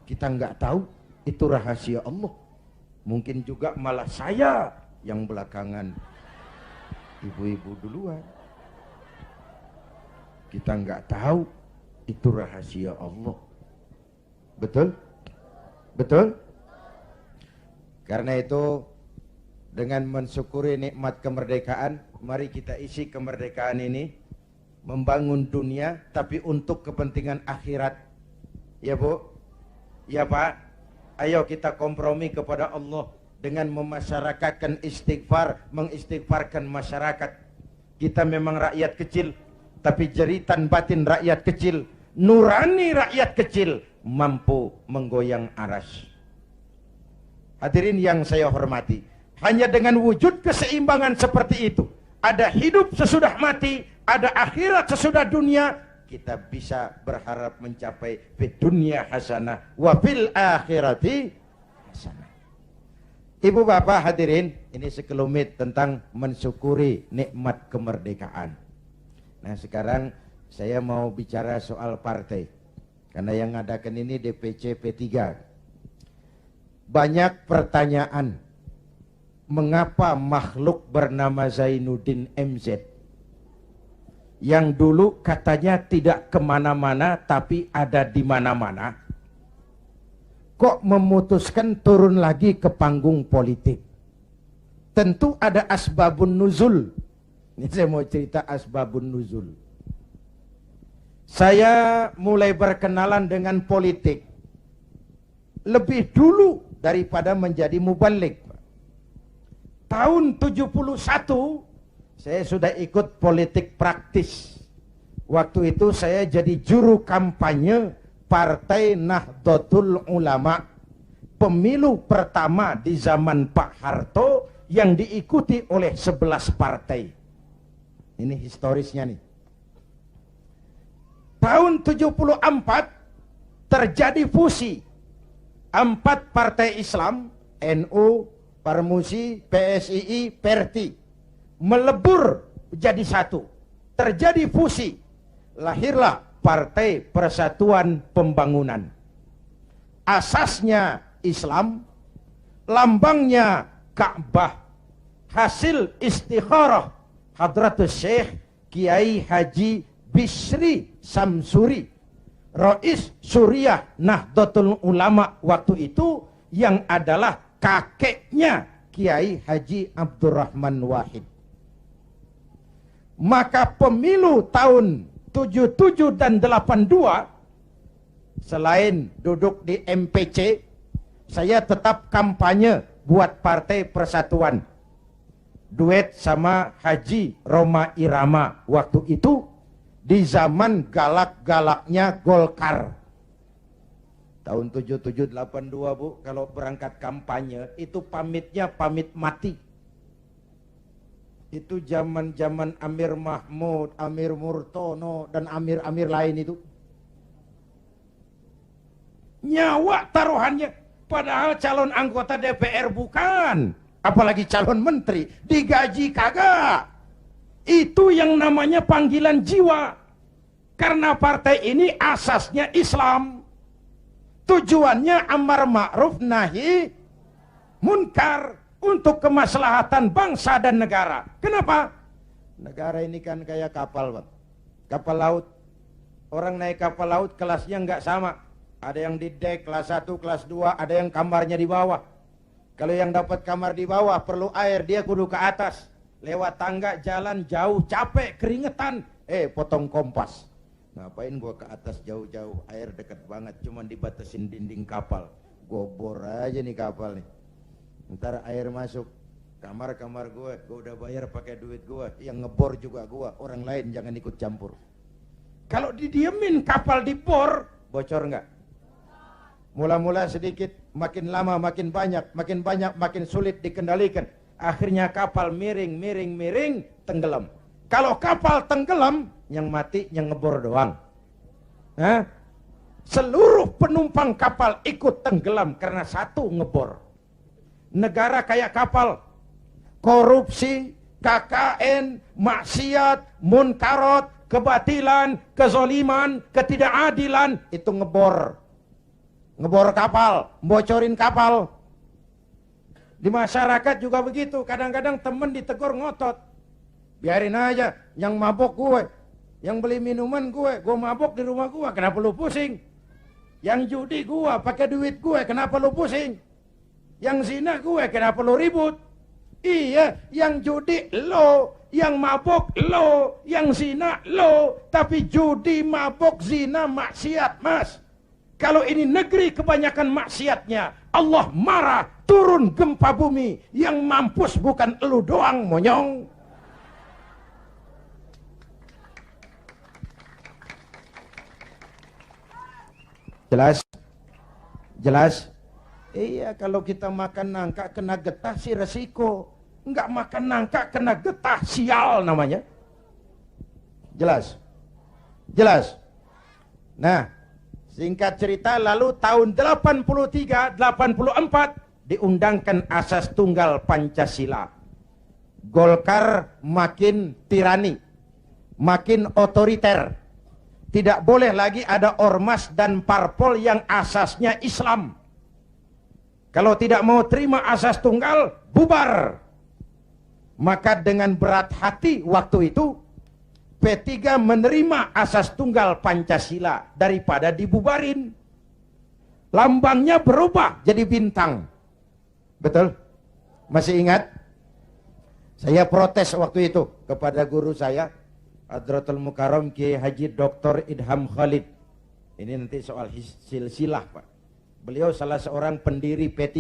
Kita nggak tahu, itu rahasia Allah. Mungkin juga malah saya yang belakangan, ibu-ibu duluan. Kita nggak tahu, itu rahasia Allah. Betul? Betul? Karena itu, dengan mensyukuri nikmat kemerdekaan, mari kita isi kemerdekaan ini membangun dunia, tapi untuk kepentingan akhirat. Ya Bu? Ya Pak? Ayo kita kompromi kepada Allah dengan memasyarakatkan istighfar, mengistighfarkan masyarakat. Kita memang rakyat kecil, tapi jeritan batin rakyat kecil, nurani rakyat kecil, mampu menggoyang aras. Hadirin yang saya hormati, hanya dengan wujud keseimbangan seperti itu, ada hidup sesudah mati, ada akhirat sesudah dunia, kita bisa berharap mencapai fid dunya hasanah wa fil akhirati hasanah. Ibu bapak hadirin, ini sekelumit tentang mensyukuri nikmat kemerdekaan. Nah sekarang saya mau bicara soal partai. Karena yang ngadakan ini DPC P3. Banyak pertanyaan. Mengapa makhluk bernama Zainuddin MZ, yang dulu katanya tidak kemana-mana tapi ada di mana-mana, kok memutuskan turun lagi ke panggung politik? Tentu ada asbabun nuzul. Ini saya mau cerita asbabun nuzul. Saya mulai berkenalan dengan politik lebih dulu daripada menjadi mubalik. Tahun 71 saya sudah ikut politik praktis. Waktu itu saya jadi juru kampanye Partai Nahdlatul Ulama. Pemilu pertama di zaman Pak Harto yang diikuti oleh 11 partai. Ini historisnya nih. Tahun 74 terjadi fusi 4 partai Islam, NU, Parmusi, PSII, Perti, melebur jadi satu. Terjadi fusi. Lahirlah Partai Persatuan Pembangunan. Asasnya Islam, lambangnya Ka'bah, hasil istikharah Hadratus Syekh Kiai Haji Bisri Samsuri, Rais Suriah Nahdlatul Ulama waktu itu, yang adalah kakeknya Kiai Haji Abdurrahman Wahid. Maka pemilu tahun 77 dan 82, selain duduk di MPC, saya tetap kampanye buat Partai Persatuan. Duet sama Haji Roma Irama waktu itu, di zaman galak-galaknya Golkar. Tahun 77-82 Bu, kalau berangkat kampanye itu pamitnya pamit mati. Itu zaman-zaman Amir Mahmud, Amir Murtono, dan Amir-Amir lain itu. Nyawa taruhannya, padahal calon anggota DPR bukan, apalagi calon menteri, digaji kagak. Itu yang namanya panggilan jiwa. Karena partai ini asasnya Islam. Tujuannya amar ma'ruf nahi munkar, untuk kemaslahatan bangsa dan negara. Kenapa? Negara ini kan kayak kapal, Pak. Kapal laut. Orang naik kapal laut kelasnya nggak sama. Ada yang di dek kelas 1, kelas 2, ada yang kamarnya di bawah. Kalau yang dapat kamar di bawah perlu air, dia kudu ke atas. Lewat tangga, jalan jauh, capek, keringetan. Potong kompas. Ngapain gua ke atas jauh-jauh, air dekat banget, cuman dibatasin dinding kapal. Gua bor aja nih kapal nih. Ntar air masuk kamar-kamar gua udah bayar pakai duit gua, yang ngebor juga gua, orang lain jangan ikut campur. Kalau didiemin kapal dibor, bocor nggak? Mula-mula sedikit, makin lama makin banyak, makin sulit dikendalikan. Akhirnya kapal miring, tenggelam. Kalau kapal tenggelam, yang mati yang ngebor doang. Hah? Seluruh penumpang kapal ikut tenggelam karena satu ngebor. Negara kayak kapal, korupsi, KKN, maksiat, munkarot, kebatilan, kezoliman, ketidakadilan, itu ngebor kapal, bocorin kapal. Di masyarakat juga begitu, kadang-kadang temen ditegur ngotot, biarin aja, yang mabok gue, yang beli minuman gue mabok di rumah gue, kenapa lu pusing? Yang judi gue, pakai duit gue, kenapa lu pusing? Yang zina gue, kenapa lo ribut? Iya, yang judi lo, yang mabok lo, yang zina lo, tapi judi, mabok, zina, maksiat, Mas. Kalau ini negeri kebanyakan maksiatnya, Allah marah, turun gempa bumi, yang mampus bukan elu doang, monyong. Jelas? Iya, kalau kita makan nangka kena getah sih resiko. Enggak makan nangka kena getah, sial namanya. Jelas? Nah, singkat cerita, lalu tahun 83-84 diundangkan asas tunggal Pancasila. Golkar makin tirani, makin otoriter. Tidak boleh lagi ada ormas dan parpol yang asasnya Islam. Kalau tidak mau terima asas tunggal, bubar. Maka dengan berat hati waktu itu, P3 menerima asas tunggal Pancasila daripada dibubarin. Lambangnya berubah jadi bintang. Betul? Masih ingat? Saya protes waktu itu kepada guru saya, Hadratul Mukarram Kiai Haji Dr. Idham Khalid. Ini nanti soal silsilah, Pak. Beliau salah seorang pendiri P3,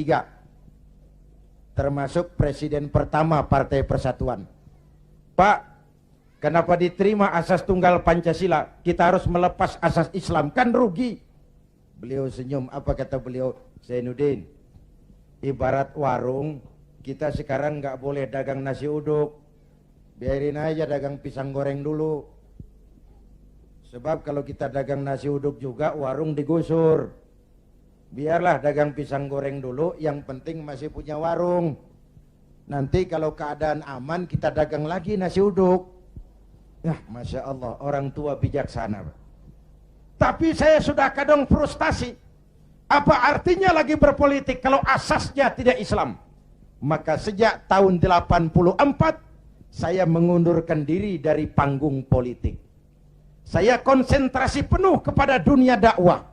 termasuk presiden pertama Partai Persatuan. Pak, kenapa diterima asas tunggal Pancasila? Kita harus melepas asas Islam, kan rugi. Beliau senyum, apa kata beliau? Zainuddin, ibarat warung Kita sekarang nggak boleh dagang nasi uduk. Biarin aja dagang pisang goreng dulu. Sebab kalau kita dagang nasi uduk juga warung digusur. Biarlah dagang pisang goreng dulu, yang penting masih punya warung. Nanti kalau keadaan aman kita dagang lagi nasi uduk. Ya, Masya Allah, orang tua bijaksana. Tapi saya sudah kadang frustasi. Apa artinya lagi berpolitik kalau asasnya tidak Islam? Maka sejak tahun 84 saya mengundurkan diri dari panggung politik. Saya konsentrasi penuh kepada dunia dakwah.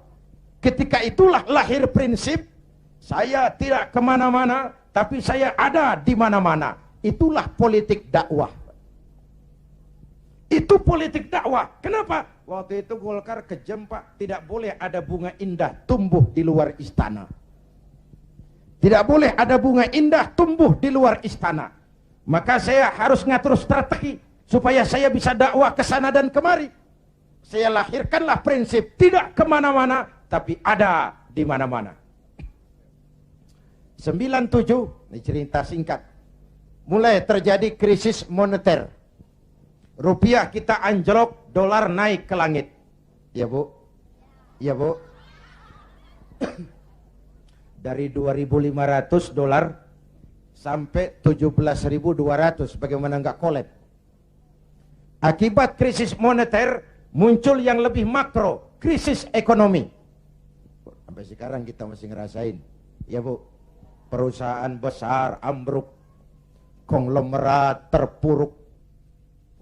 Ketika itulah lahir prinsip saya tidak kemana-mana, tapi saya ada di mana-mana. Itulah politik dakwah. Itu politik dakwah. Kenapa? Waktu itu Golkar kejam, Pak. Tidak boleh ada bunga indah tumbuh di luar istana. Tidak boleh ada bunga indah tumbuh di luar istana. Maka saya harus ngatur strategi supaya saya bisa dakwah ke sana dan kemari. Saya lahirkanlah prinsip tidak kemana-mana, tapi ada di mana-mana. 97, ini cerita singkat. Mulai terjadi krisis moneter. Rupiah kita anjlok, dolar naik ke langit. Ya Bu? Ya Bu? Dari 2.500 dolar sampai 17.200, bagaimana nggak kolab? Akibat krisis moneter muncul yang lebih makro, krisis ekonomi. Sampai sekarang kita masih ngerasain, ya Bu, perusahaan besar ambruk, konglomerat terpuruk,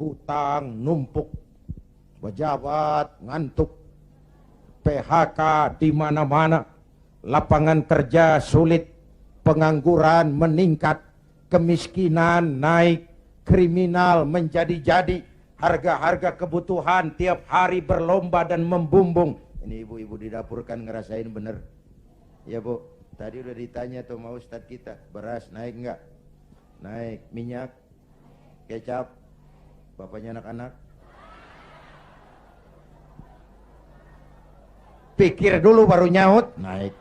hutang numpuk, pejabat ngantuk, PHK di mana-mana. Lapangan kerja sulit, pengangguran meningkat, kemiskinan naik, kriminal menjadi-jadi, harga-harga kebutuhan tiap hari berlomba dan membumbung. Ini ibu-ibu di dapur kan ngerasain bener. Ya Bu, tadi udah ditanya tuh mau Ustadz kita, beras naik enggak? Naik. Minyak, kecap, bapaknya anak-anak. Pikir dulu baru nyaut, naik.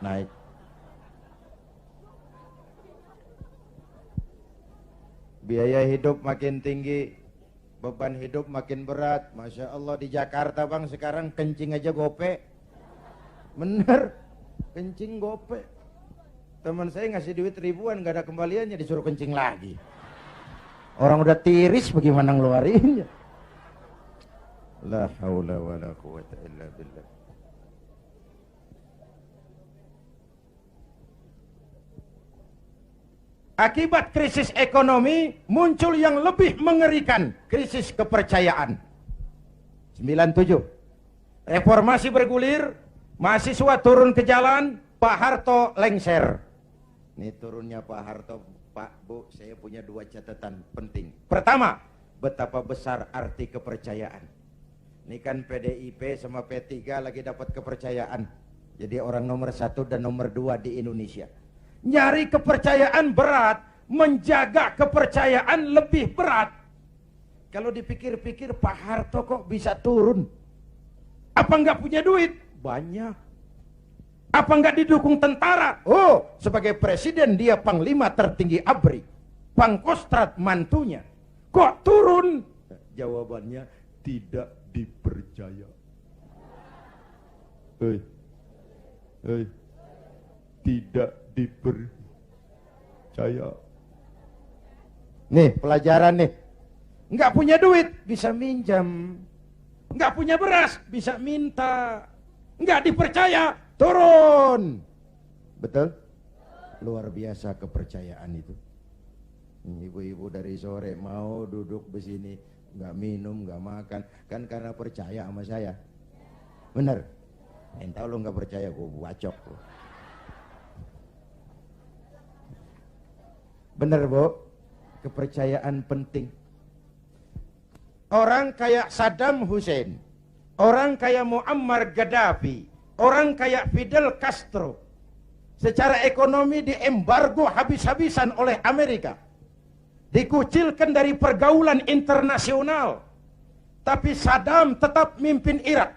Biaya hidup makin tinggi, beban hidup makin berat. Masya Allah, di Jakarta Bang sekarang kencing aja gope. Bener, kencing gope. Teman saya ngasih duit ribuan, gak ada kembaliannya, disuruh kencing lagi. Orang udah tiris bagaimana ngeluarinnya. La haula wa la quwata illa billah. Akibat krisis ekonomi muncul yang lebih mengerikan, krisis kepercayaan. 97. Reformasi bergulir, mahasiswa turun ke jalan, Pak Harto lengser. Ini turunnya Pak Harto, Pak Bu, saya punya dua catatan penting. Pertama, betapa besar arti kepercayaan. Ini kan PDIP sama P3 lagi dapat kepercayaan. Jadi orang nomor 1 dan nomor 2 di Indonesia. Nyari kepercayaan berat, menjaga kepercayaan lebih berat. Kalau dipikir-pikir Pak Harto kok bisa turun? Apa nggak punya duit? Banyak. Apa nggak didukung tentara? Oh, sebagai presiden dia panglima tertinggi ABRI, Pangkostrat mantunya. Kok turun? Jawabannya tidak dipercaya. Tidak dipercaya. Nih pelajaran nih. Nggak punya duit bisa minjam, nggak punya beras bisa minta, nggak dipercaya turun. Betul? Luar biasa kepercayaan itu. Ibu-ibu dari sore mau duduk besini, nggak minum, nggak makan, kan karena percaya sama saya. Bener? Entah lo nggak percaya, gue bacok. Bener Bu, kepercayaan penting. Orang kayak Saddam Hussein, orang kayak Muammar Gaddafi, orang kayak Fidel Castro, secara ekonomi diembargo habis-habisan oleh Amerika, dikucilkan dari pergaulan internasional. Tapi Saddam tetap mimpin Irak,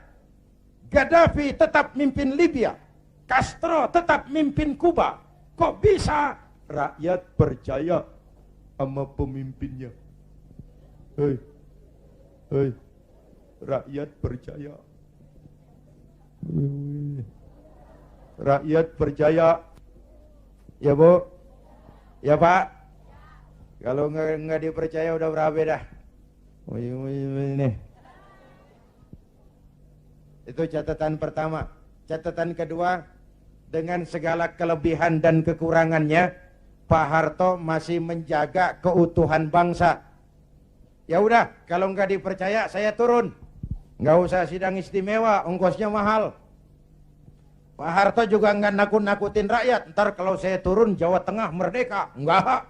Gaddafi tetap mimpin Libya, Castro tetap mimpin Kuba. Kok bisa? rakyat percaya sama pemimpinnya. Hei, hei, rakyat percaya. Rakyat percaya. Ya Bu? Ya Pak? Kalau nggak dipercaya udah berapa dah? Ini. Itu catatan pertama. Catatan kedua, dengan segala kelebihan dan kekurangannya, Pak Harto masih menjaga keutuhan bangsa. Ya udah, kalau nggak dipercaya saya turun. Nggak usah sidang istimewa, ongkosnya mahal. Pak Harto juga nggak nakut-nakutin rakyat. Ntar kalau saya turun Jawa Tengah merdeka. Enggak.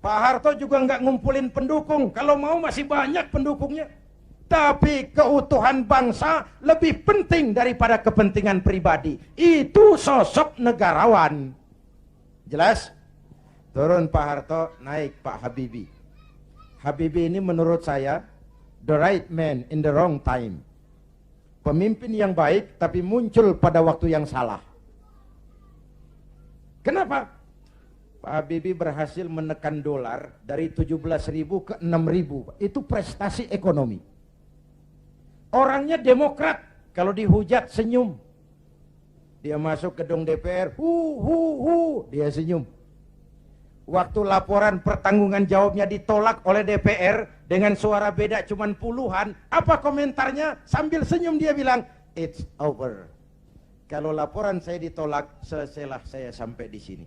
Pak Harto juga nggak ngumpulin pendukung. Kalau mau masih banyak pendukungnya. Tapi keutuhan bangsa lebih penting daripada kepentingan pribadi. Itu sosok negarawan. Jelas? Turun Pak Harto, naik Pak Habibie. Habibie ini menurut saya the right man in the wrong time. Pemimpin yang baik tapi muncul pada waktu yang salah. Kenapa? Pak Habibie berhasil menekan dolar dari 17.000 ke 6.000. Itu prestasi ekonomi. Orangnya demokrat, kalau dihujat senyum. Dia masuk gedung DPR, dia senyum. Waktu laporan pertanggungan jawabnya ditolak oleh DPR dengan suara beda cuman puluhan, apa komentarnya? Sambil senyum dia bilang, it's over. Kalau laporan saya ditolak, selesailah saya sampai di sini.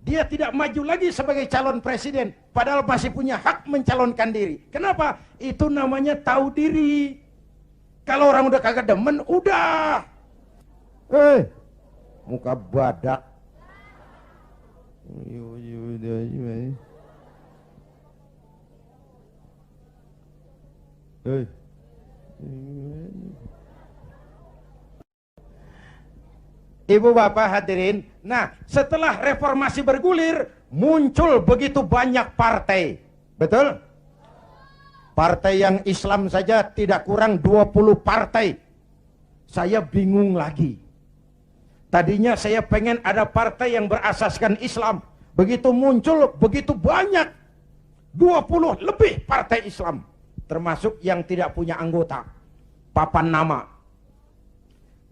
Dia tidak maju lagi sebagai calon presiden, padahal masih punya hak mencalonkan diri. Kenapa? Itu namanya tahu diri. Kalau orang udah kagak demen, udah. Muka badak. Ibu bapak hadirin. Nah, setelah reformasi bergulir, muncul begitu banyak partai. Betul? Partai yang Islam saja tidak kurang 20 partai. Saya bingung lagi. Tadinya saya pengen ada partai yang berasaskan Islam. Begitu muncul, begitu banyak. 20 lebih partai Islam. Termasuk yang tidak punya anggota. Papan nama.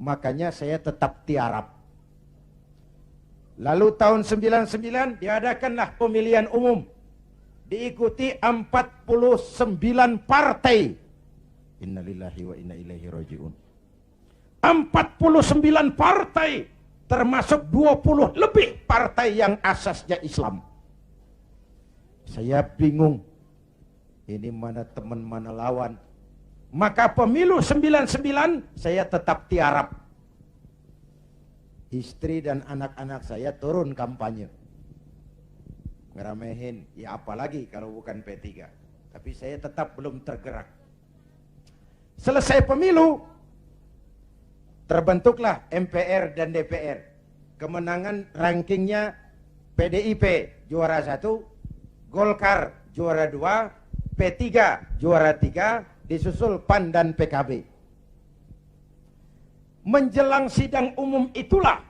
Makanya saya tetap tiarap. Lalu tahun 99 diadakanlah pemilihan umum. Diikuti 49 partai. Innalillahi wa inna ilaihi raji'un. 49 partai, termasuk 20 lebih partai yang asasnya Islam. Saya bingung. Ini mana teman, mana lawan. Maka pemilu 99 saya tetap tiarap. Istri dan anak-anak saya turun kampanye. Ngeramehin, ya apalagi kalau bukan P3. Tapi saya tetap belum tergerak. Selesai pemilu, terbentuklah MPR dan DPR. Kemenangan rankingnya PDIP juara 1, Golkar juara 2, P3 juara 3, disusul PAN dan PKB. Menjelang sidang umum itulah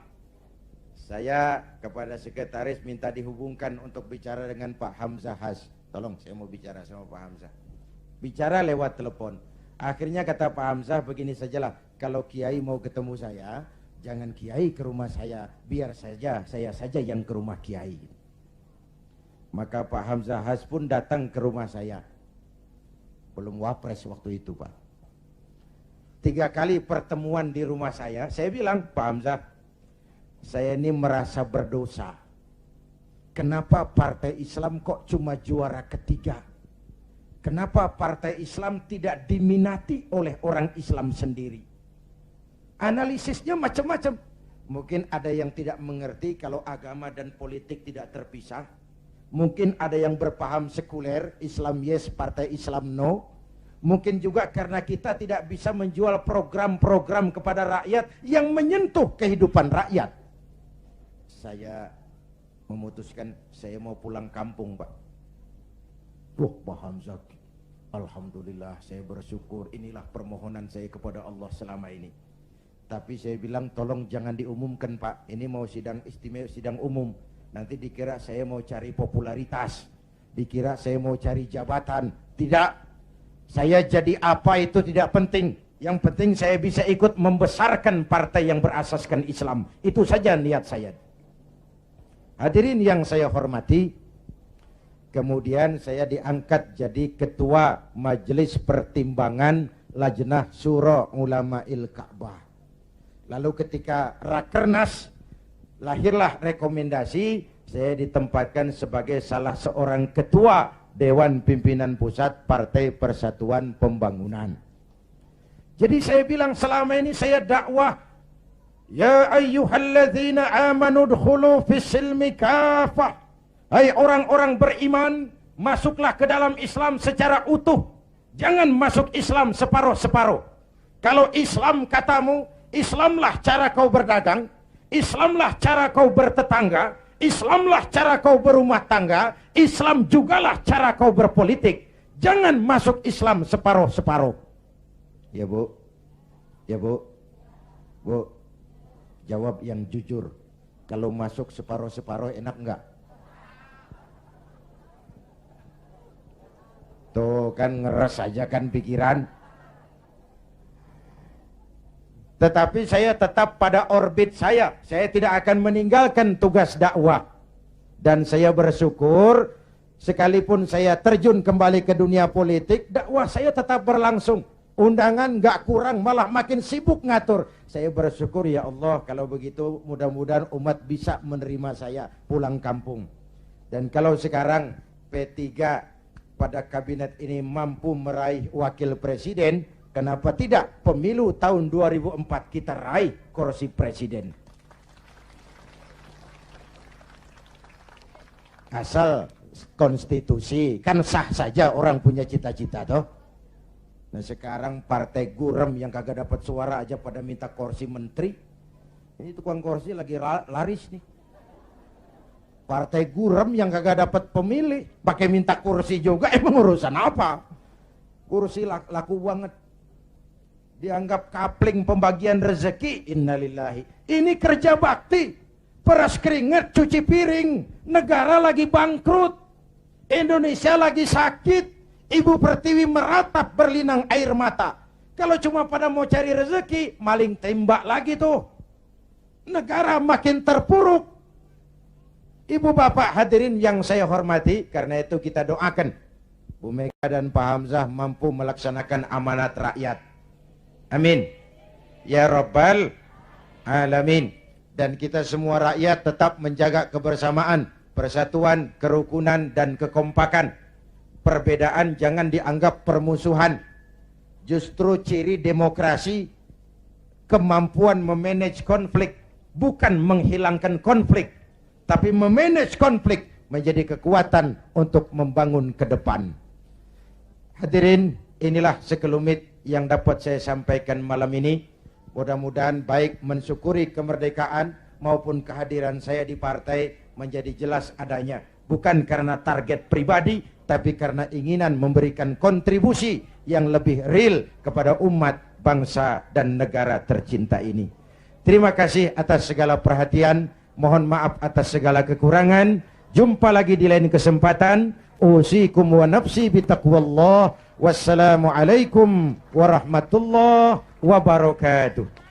saya kepada sekretaris minta dihubungkan untuk bicara dengan Pak Hamzah Has. Tolong, saya mau bicara sama Pak Hamzah. Bicara lewat telepon. Akhirnya kata Pak Hamzah, begini sajalah. Kalau Kiai mau ketemu saya, jangan Kiai ke rumah saya. Biar saja, saya saja yang ke rumah Kiai. Maka Pak Hamzah Has pun datang ke rumah saya. Belum wapres waktu itu Pak. 3 kali pertemuan di rumah saya bilang, Pak Hamzah, saya ini merasa berdosa. Kenapa partai Islam kok cuma juara ketiga? Kenapa partai Islam tidak diminati oleh orang Islam sendiri? Analisisnya macam-macam. Mungkin ada yang tidak mengerti kalau agama dan politik tidak terpisah. Mungkin ada yang berpaham sekuler, Islam yes, partai Islam no. Mungkin juga karena kita tidak bisa menjual program-program kepada rakyat yang menyentuh kehidupan rakyat. Saya memutuskan saya mau pulang kampung Pak. Pak Hamzah, alhamdulillah saya bersyukur, inilah permohonan saya kepada Allah selama ini. Tapi saya bilang tolong jangan diumumkan Pak. Ini mau sidang istimewa, sidang umum. Nanti dikira saya mau cari popularitas. Dikira saya mau cari jabatan. Tidak. Saya jadi apa itu tidak penting. Yang penting saya bisa ikut membesarkan partai yang berasaskan Islam. Itu saja niat saya. Hadirin yang saya hormati, kemudian saya diangkat jadi ketua Majelis Pertimbangan Lajnah Syura Ulama'il Ka'bah. Lalu ketika Rakernas, lahirlah rekomendasi, saya ditempatkan sebagai salah seorang ketua Dewan Pimpinan Pusat Partai Persatuan Pembangunan. Jadi saya bilang selama ini saya dakwah, ya ayyuhalladzina amanu dkhulu fis-silmi kafah. Hai orang-orang beriman, masuklah ke dalam Islam secara utuh. Jangan masuk Islam separuh-separuh. Kalau Islam katamu, Islamlah cara kau berdagang, Islamlah cara kau bertetangga, Islamlah cara kau berumah tangga, Islam jugalah cara kau berpolitik. Jangan masuk Islam separuh-separuh. Ya Bu, ya Bu, Bu, jawab yang jujur. Kalau masuk separuh-separuh enak enggak? Tuh kan ngeres aja kan pikiran. Tetapi saya tetap pada orbit saya. Saya tidak akan meninggalkan tugas dakwah. Dan saya bersyukur, sekalipun saya terjun kembali ke dunia politik, dakwah saya tetap berlangsung. Undangan nggak kurang, malah makin sibuk ngatur. Saya bersyukur ya Allah, kalau begitu mudah-mudahan umat bisa menerima saya pulang kampung. Dan kalau sekarang P3 pada kabinet ini mampu meraih wakil presiden, kenapa tidak pemilu tahun 2004 kita raih kursi presiden? Asal konstitusi, kan sah saja orang punya cita-cita toh. Nah sekarang partai gurem yang kagak dapat suara aja pada minta kursi menteri. Ini tukang kursi lagi laris nih. Partai gurem yang kagak dapat pemilih pakai minta kursi juga, emang urusan apa? Kursi laku banget. Dianggap kapling pembagian rezeki. Innalillahi. Ini kerja bakti. Peras keringat, cuci piring. Negara lagi bangkrut. Indonesia lagi sakit. Ibu Pertiwi meratap berlinang air mata. Kalau cuma pada mau cari rezeki, maling tembak lagi tuh. Negara makin terpuruk. Ibu bapak hadirin yang saya hormati, karena itu kita doakan Bu Mega dan Pak Hamzah mampu melaksanakan amanat rakyat. Amin. Ya Rabbal Alamin. Dan kita semua rakyat tetap menjaga kebersamaan, persatuan, kerukunan, dan kekompakan. Perbedaan jangan dianggap permusuhan. Justru ciri demokrasi kemampuan memanage konflik, bukan menghilangkan konflik, tapi memanage konflik menjadi kekuatan untuk membangun ke depan. Hadirin, inilah sekelumit yang dapat saya sampaikan malam ini. Mudah-mudahan baik mensyukuri kemerdekaan maupun kehadiran saya di partai menjadi jelas adanya. Bukan karena target pribadi, tapi karena inginan memberikan kontribusi yang lebih real kepada umat, bangsa, dan negara tercinta ini. Terima kasih atas segala perhatian. Mohon maaf atas segala kekurangan. Jumpa lagi di lain kesempatan. Usikum wa nafsi bitaqwallah. Wassalamualaikum warahmatullahi wabarakatuh.